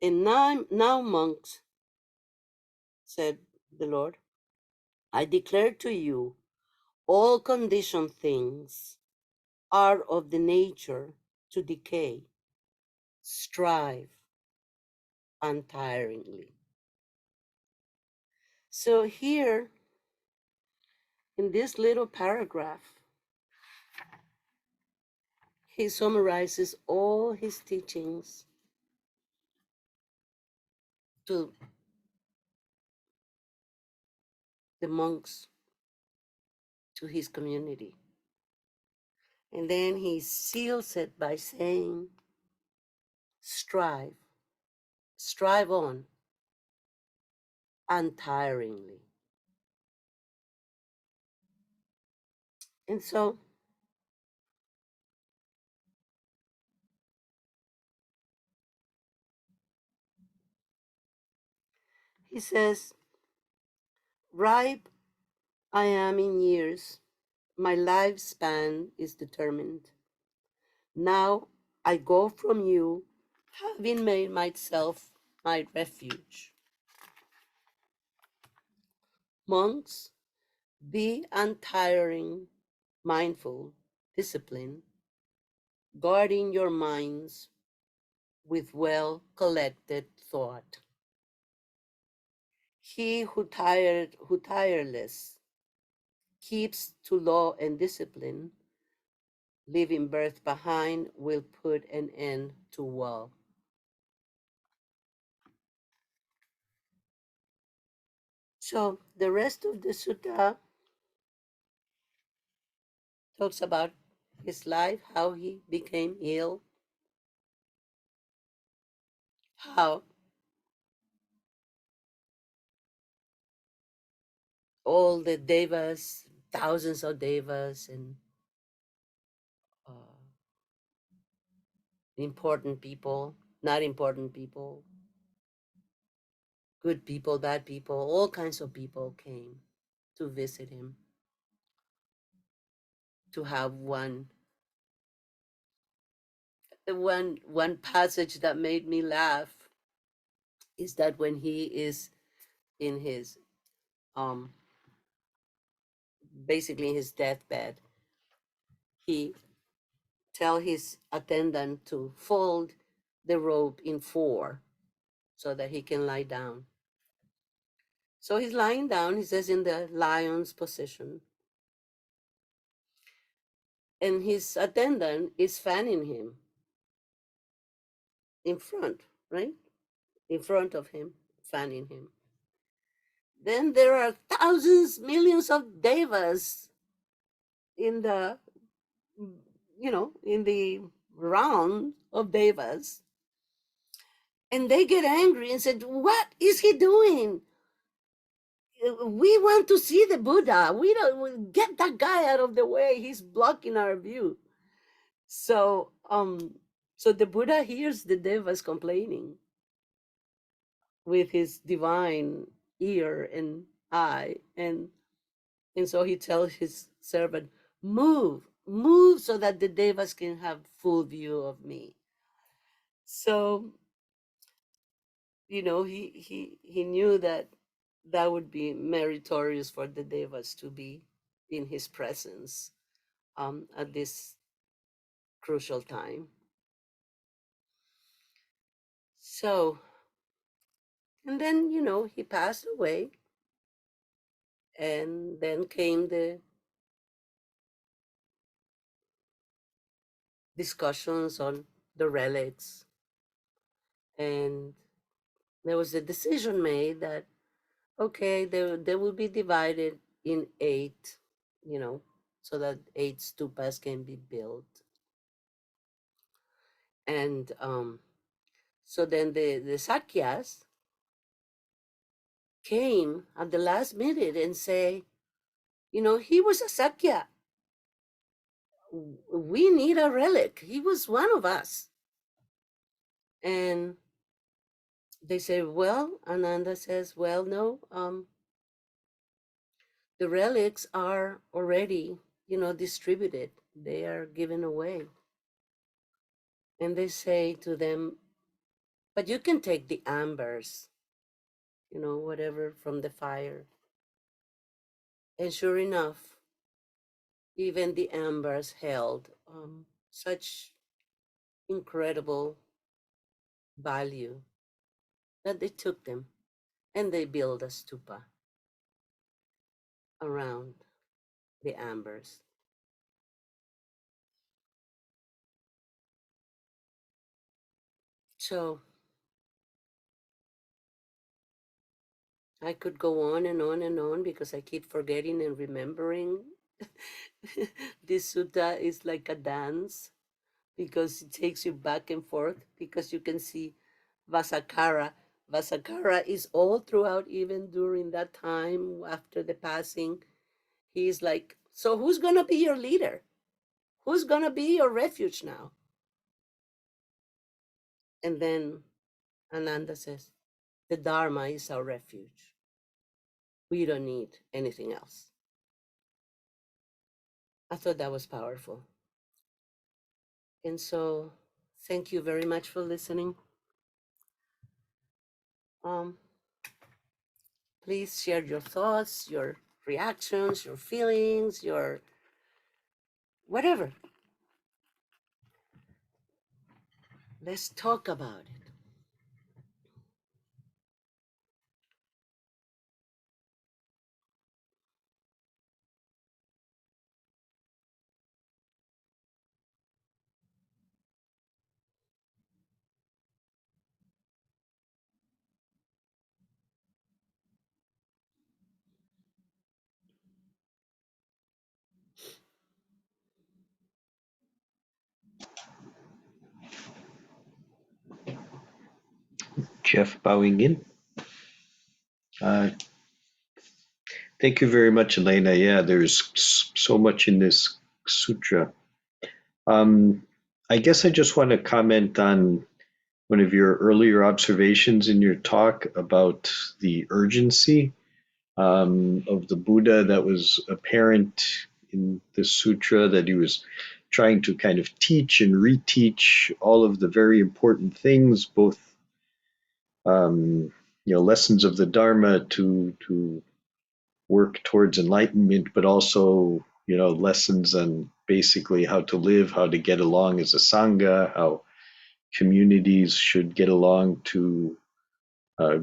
And now, monks, said the Lord, I declare to you all conditioned things are of the nature to decay. Strive untiringly. So here in this little paragraph, he summarizes all his teachings to the monks, to his community. And then he seals it by saying, strive, strive on untiringly. And so he says, ripe I am in years, my lifespan is determined. Now I go from you, having made myself my refuge. Monks, be untiring, mindful, disciplined, guarding your minds with well collected thought. He who tireless keeps to law and discipline, leaving birth behind, will put an end to woe. So the rest of the sutta talks about his life, how he became ill, how all the devas, thousands of devas, and uh, important people, not important people, good people, bad people, all kinds of people came to visit him, to have one passage that made me laugh is that when he is in his um basically his deathbed, he tell his attendant to fold the robe in four so that he can lie down. So he's lying down, he says, in the lion's position, and his attendant is fanning him in front, right? In front of him, fanning him. Then there are thousands, millions of devas in the, in the round of devas. And they get angry and said, what is he doing? We want to see the Buddha. We don't get that guy out of the way. He's blocking our view. So, so the Buddha hears the devas complaining with his divine ear and eye, and And so he tells his servant, move, move so that the devas can have full view of me. So, he knew that that would be meritorious for the devas to be in his presence at this crucial time. So, and then, he passed away. And then came the discussions on the relics. And there was a decision made that, okay, they will be divided in eight, you know, so that eight stupas can be built. And so then the Sakyas came at the last minute and say, he was a Sakya. We need a relic. He was one of us. And they say, well, Ananda says, well, no, the relics are already, distributed. They are given away. And they say to them, but you can take the ambers, whatever from the fire. And sure enough, even the ambers held such incredible value that they took them and they built a stupa around the ambers. So I could go on and on and on because I keep forgetting and remembering. This sutta is like a dance because it takes you back and forth because you can see Vasakara. Vasakara is all throughout, even during that time after the passing. He's like, so who's going to be your leader? Who's going to be your refuge now? And then Ananda says, the Dharma is our refuge. We don't need anything else. I thought that was powerful. And so thank you very much for listening. Please share your thoughts, your reactions, your feelings, your whatever. Let's talk about it. Jeff bowing in. Thank you very much, Elena. Yeah, there's so much in this sutra. I guess I just want to comment on one of your earlier observations in your talk about the urgency of the Buddha that was apparent in this sutra, that he was trying to kind of teach and reteach all of the very important things, both lessons of the Dharma to work towards enlightenment, but also lessons on basically how to live, how to get along as a sangha, how communities should get along to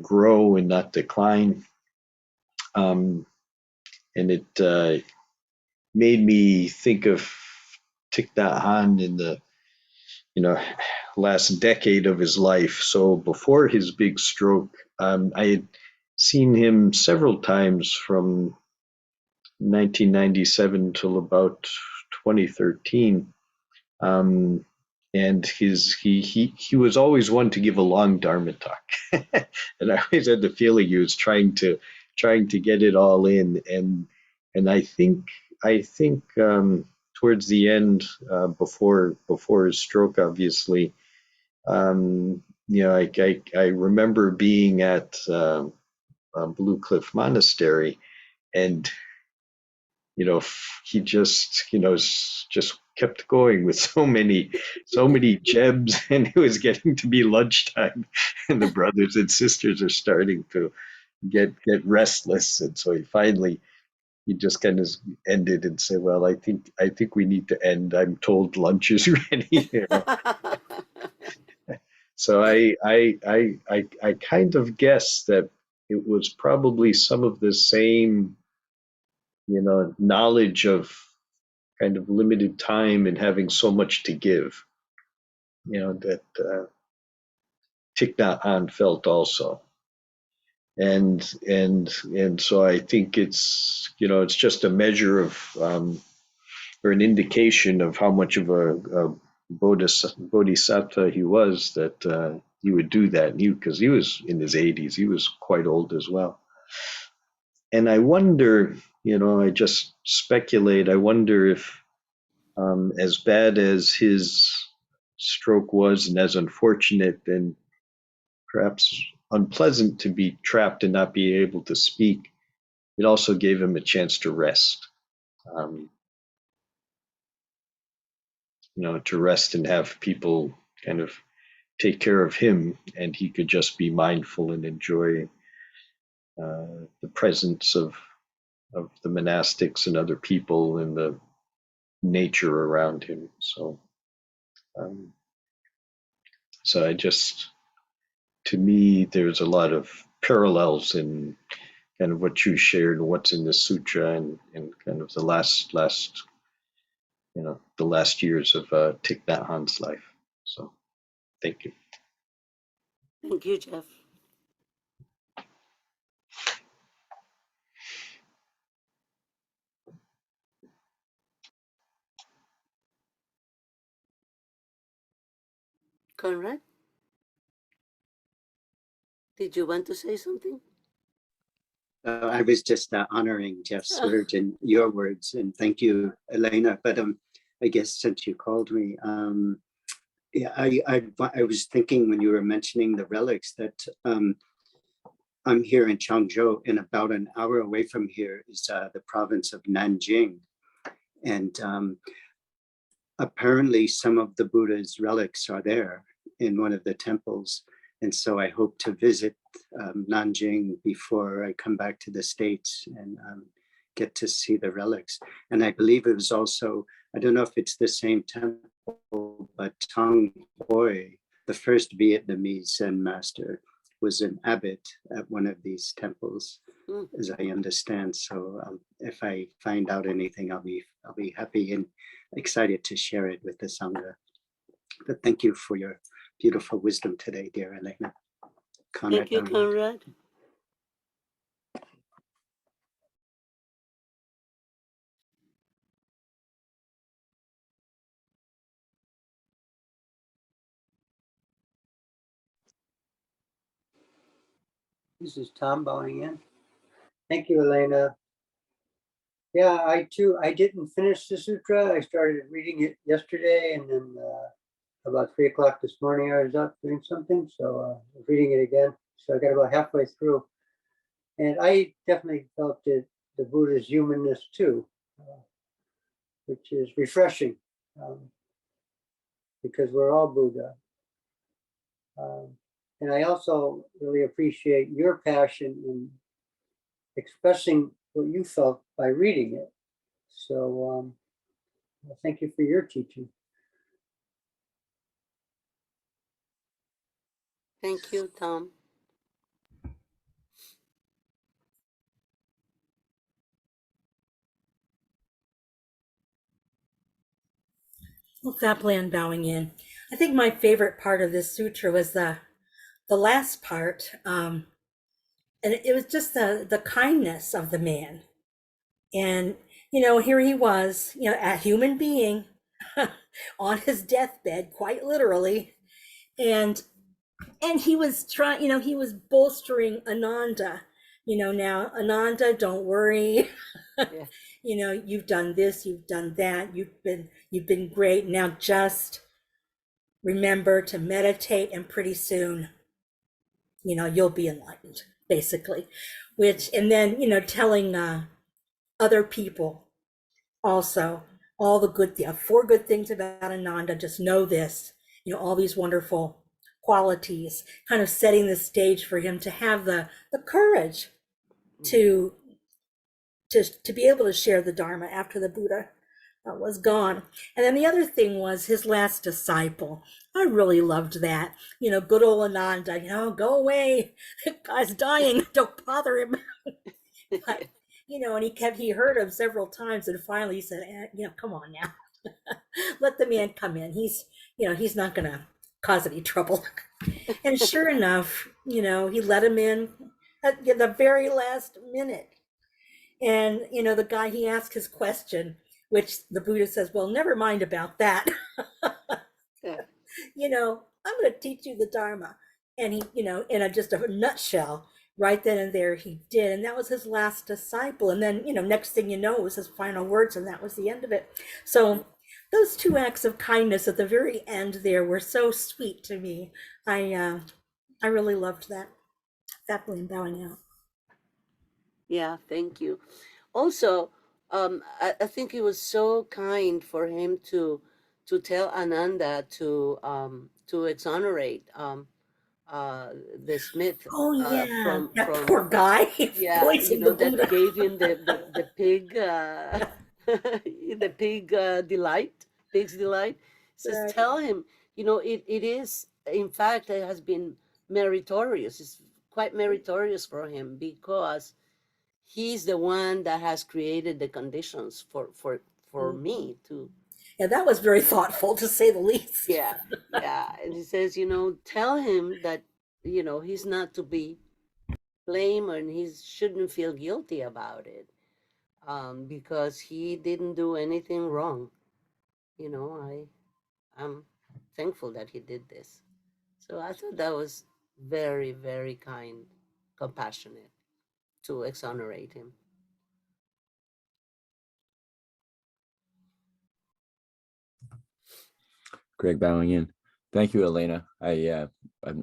grow and not decline. And it made me think of Thich Nhat Hanh in the last decade of his life. So before his big stroke, I had seen him several times from 1997 till about 2013. And he was always one to give a long Dharma talk, and I always had the feeling he was trying to get it all in. And I think towards the end, before his stroke, obviously, I remember being at Blue Cliff Monastery, and he just, just kept going with so many gems, and it was getting to be lunchtime, and the brothers and sisters are starting to get restless, and so he just kind of ended and said, "Well, I think we need to end. I'm told lunch is ready." So I kind of guess that it was probably some of the same, knowledge of kind of limited time and having so much to give, that Thich Nhat Hanh felt also. And so I think it's just a measure of, or an indication of how much of a bodhisattva he was, that he would do that. Because he was in his 80s, he was quite old as well. And I wonder, I just speculate, I wonder if, as bad as his stroke was and as unfortunate and perhaps unpleasant to be trapped and not be able to speak, it also gave him a chance to rest. Um, to rest and have people kind of take care of him, and he could just be mindful and enjoy the presence of the monastics and other people and the nature around him. Um, so to me, there's a lot of parallels in kind of what you shared and what's in the sutra, and kind of the last the last years of Thich Nhat Hanh's life. So thank you. Thank you, Jeff. Conrad, did you want to say something? I was just honoring Jeff's words and your words, and thank you, Elena. But I guess since you called me, yeah, I was thinking when you were mentioning the relics that I'm here in Changzhou, and about an hour away from here is the province of Nanjing, and apparently some of the Buddha's relics are there in one of the temples. And so I hope to visit Nanjing before I come back to the States and get to see the relics. And I believe it was also, I don't know if it's the same temple, but Tang Hoi, the first Vietnamese Zen master, was an abbot at one of these temples, as I understand. So if I find out anything, I'll be happy and excited to share it with the Sangha. But thank you for your beautiful wisdom today, dear Elena. Conrad, Thank you, Conrad. This is Tom bowing in. Thank you, Elena. Yeah, I didn't finish the sutra. I started reading it yesterday, and then about 3 o'clock this morning, I was up doing something, so I was reading it again. So I got about halfway through, and I definitely felt that the Buddha's humanness too, which is refreshing, because we're all Buddha. And I also really appreciate your passion in expressing what you felt by reading it. So thank you for your teaching. Thank you, Tom. Well, Fapland bowing in. I think my favorite part of this sutra was the last part, and it was just the kindness of the man. And here he was, a human being on his deathbed, quite literally, and he was trying, he was bolstering Ananda. Now Ananda, don't worry. Yeah. You've done this, you've done that, you've been great. Now just remember to meditate, and pretty soon, you'll be enlightened, basically. And then, telling other people also all the good, 4 good things about Ananda. Just know this, all these wonderful qualities, kind of setting the stage for him to have the courage to to be able to share the Dharma after the Buddha was gone. And then the other thing was his last disciple. I really loved that. Good old Ananda, go away. The guy's dying. Don't bother him. But, and he heard him several times. And finally he said, come on now. Let the man come in. He's not going to cause any trouble. And sure enough, he let him in at the very last minute. And, the guy, he asked his question, which the Buddha says, well, never mind about that. Yeah. I'm going to teach you the Dharma. And he, in just a nutshell, right then and there, he did. And that was his last disciple. And then, next thing you know, it was his final words, and that was the end of it. So those 2 acts of kindness at the very end there were so sweet to me. I really loved that. Happily and bowing out. Yeah, thank you. Also, I think it was so kind for him to tell Ananda to exonerate the Smith Oh yeah, that from poor guy yeah, poisoned the that Buddha. gave him the pig the pig's delight. Says Right. tell him, it is, in fact, it has been meritorious. It's quite meritorious for him because he's the one that has created the conditions for me to. Yeah, that was very thoughtful, to say the least. Yeah, yeah. And he says, tell him that, he's not to be blamed and he shouldn't feel guilty about it, because he didn't do anything wrong. I'm thankful that he did this. So I thought that was very, very kind, compassionate to exonerate him. Greg bowing in. Thank you, Elena. I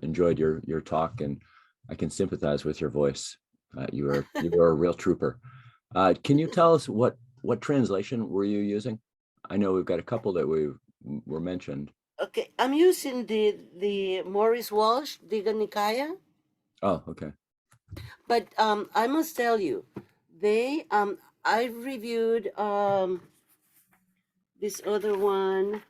enjoyed your talk, and I can sympathize with your voice. You are a real trooper. Can you tell us what translation were you using? I know we've got a couple that were mentioned. Okay, I'm using the Morris Walsh Digha Nikaya, Oh, okay. but I must tell you, I reviewed this other one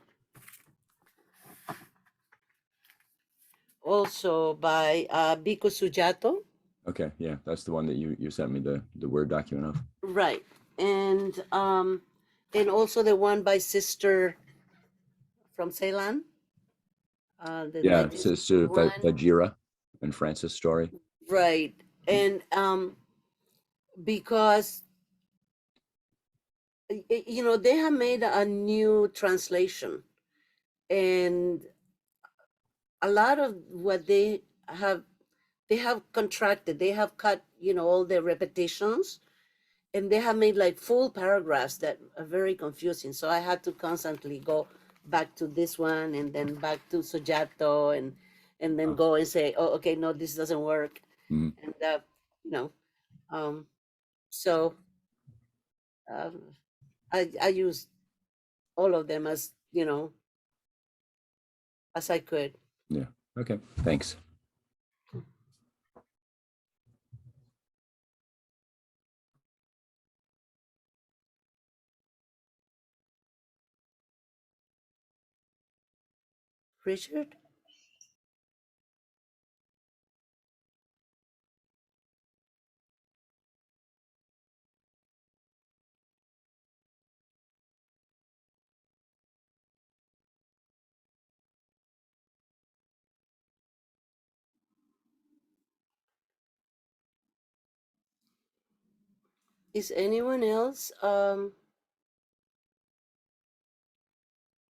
also by Biko Sujato. Okay, yeah, that's the one that you sent me the Word document of. Right. And also the one by Sister from Ceylon. The Yeah, latest Sister one. Vajira and Francis' story. Right. And because they have made a new translation, and a lot of what they have contracted, they have cut all the repetitions, and they have made like full paragraphs that are very confusing. So I had to constantly go back to this one and then back to Sojato and then go and say, oh, okay, no, this doesn't work. Mhm. And you know so I used all of them as as I could. Yeah. Okay. Thanks. Richard? Is anyone else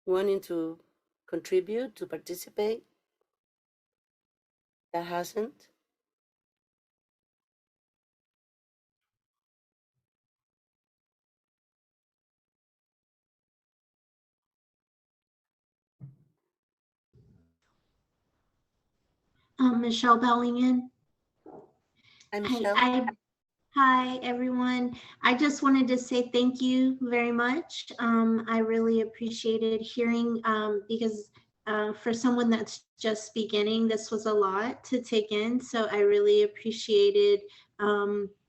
wanting to contribute, to participate, that hasn't? Michelle bowing in. I'm Hi, Michelle. Hi, everyone. I just wanted to say thank you very much. I really appreciated hearing because for someone that's just beginning, this was a lot to take in. So I really appreciated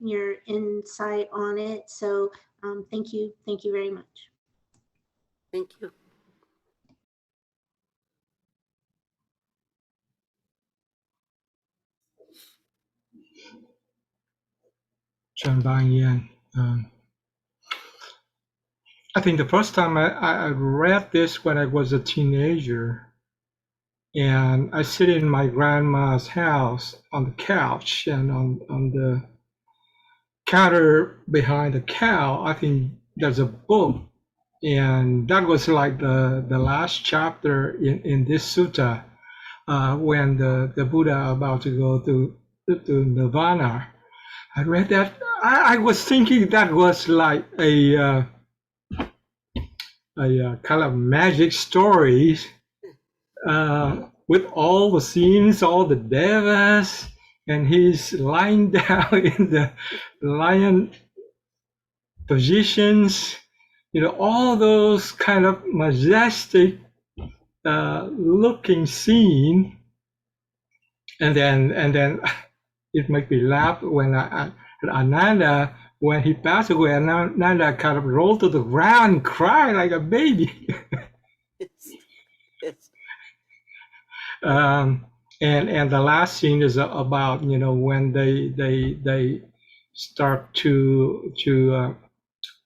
your insight on it. So thank you. Thank you very much. Thank you. John Bang Yan. I think the first time I read this when I was a teenager, and I sit in my grandma's house on the couch, and on the counter behind the cow, I think there's a book, and that was like the last chapter in this sutta, when the Buddha about to go to Nirvana. I read that. I was thinking that was like a kind of magic story, with all the scenes, all the devas, and he's lying down in the lion positions, all those kind of majestic looking scene. And then it makes me laugh when Ananda, when he passed away, Ananda kind of rolled to the ground and cried like a baby. Yes. Yes. And the last scene is about, when they start to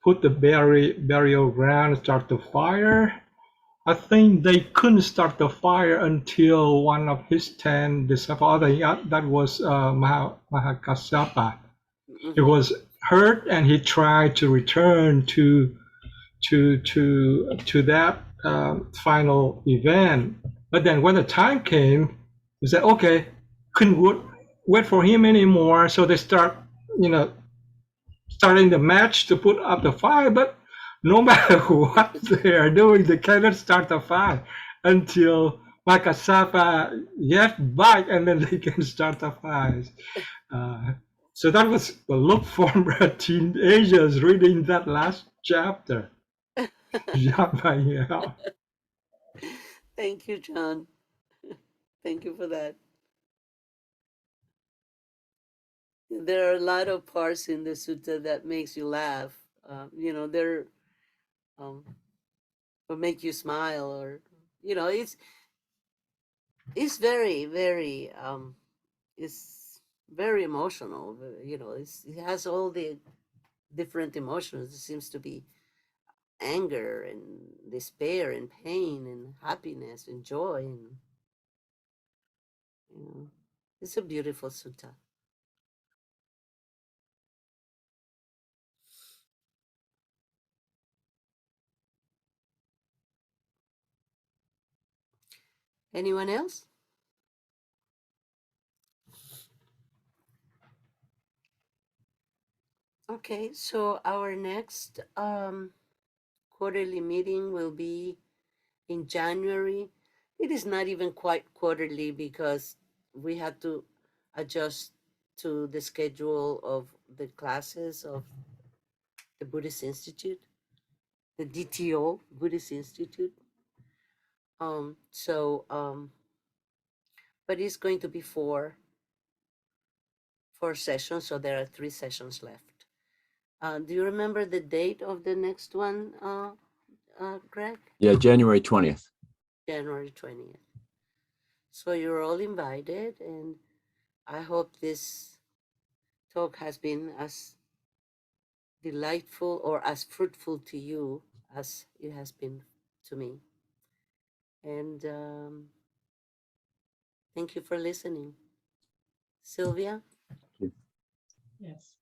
put the burial ground, start the fire. I think they couldn't start the fire until one of his 10 disciples. That was Mahakassapa. He Mhm. was hurt, and he tried to return to that final event. But then when the time came, they said, okay, couldn't wait for him anymore. So they starting the match to put up the fire. But no matter what they are doing, they cannot start the fire until Makasapa gets back, and then they can start the fire. So that was the look for teenagers reading that last chapter. Yeah. Thank you, John. Thank you for that. There are a lot of parts in the sutta that makes you laugh. They're um, or make you smile, or it's very, very it's very emotional. It has all the different emotions. It seems to be anger and despair and pain and happiness and joy, and you know it's a beautiful sutta. Anyone else? Okay, so our next quarterly meeting will be in January. It is not even quite quarterly because we had to adjust to the schedule of the classes of the Buddhist Institute, the DTO Buddhist Institute. But it's going to be four sessions, so there are 3 sessions left. Do you remember the date of the next one, Greg? Yeah, January 20th. January 20th. So you're all invited, and I hope this talk has been as delightful or as fruitful to you as it has been to me. And thank you for listening. Sylvia? Yes.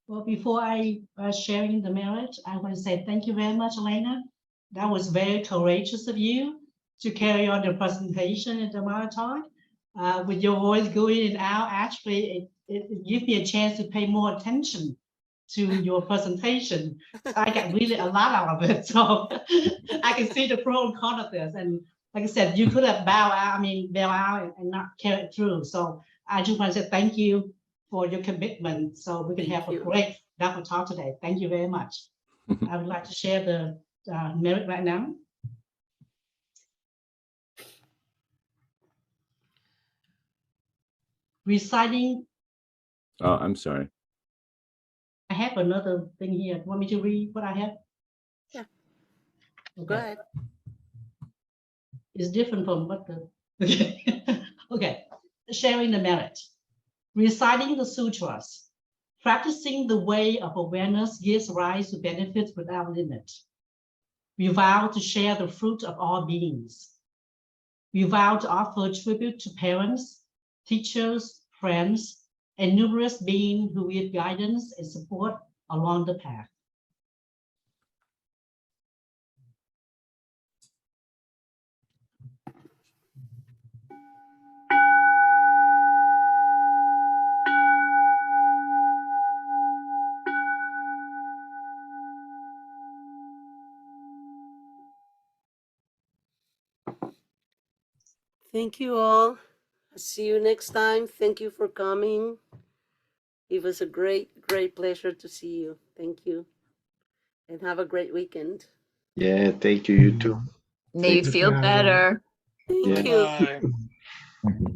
Well, before I sharing the marriage, I want to say thank you very much, Elena. That was very courageous of you to carry on the presentation at the marathon. With your voice going in and out, actually, it gives me a chance to pay more attention to your presentation. So I got really a lot out of it. So I can see the pro and con of this. And like I said, you could have bail out and not carry it through. So I just want to say thank you for your commitment so we can Thank have a you. great Dharma talk today. Thank you very much. I would like to share the merit right now. Reciting, Oh, I'm sorry. I have another thing here. Want me to read what I have? Yeah. Okay. Go ahead. It's different from what the, okay. Okay, sharing the merit. Reciting the sutras. Practicing the way of awareness gives rise to benefits without limit. We vow to share the fruit of all beings. We vow to offer tribute to parents, teachers, friends, and numerous beings who give guidance and support along the path. Thank you all. See you next time. Thank you for coming. It was a great, great pleasure to see you. Thank you. And have a great weekend. Yeah, thank you. You too. May you Thanks. feel better. Thank Yeah. you. Bye.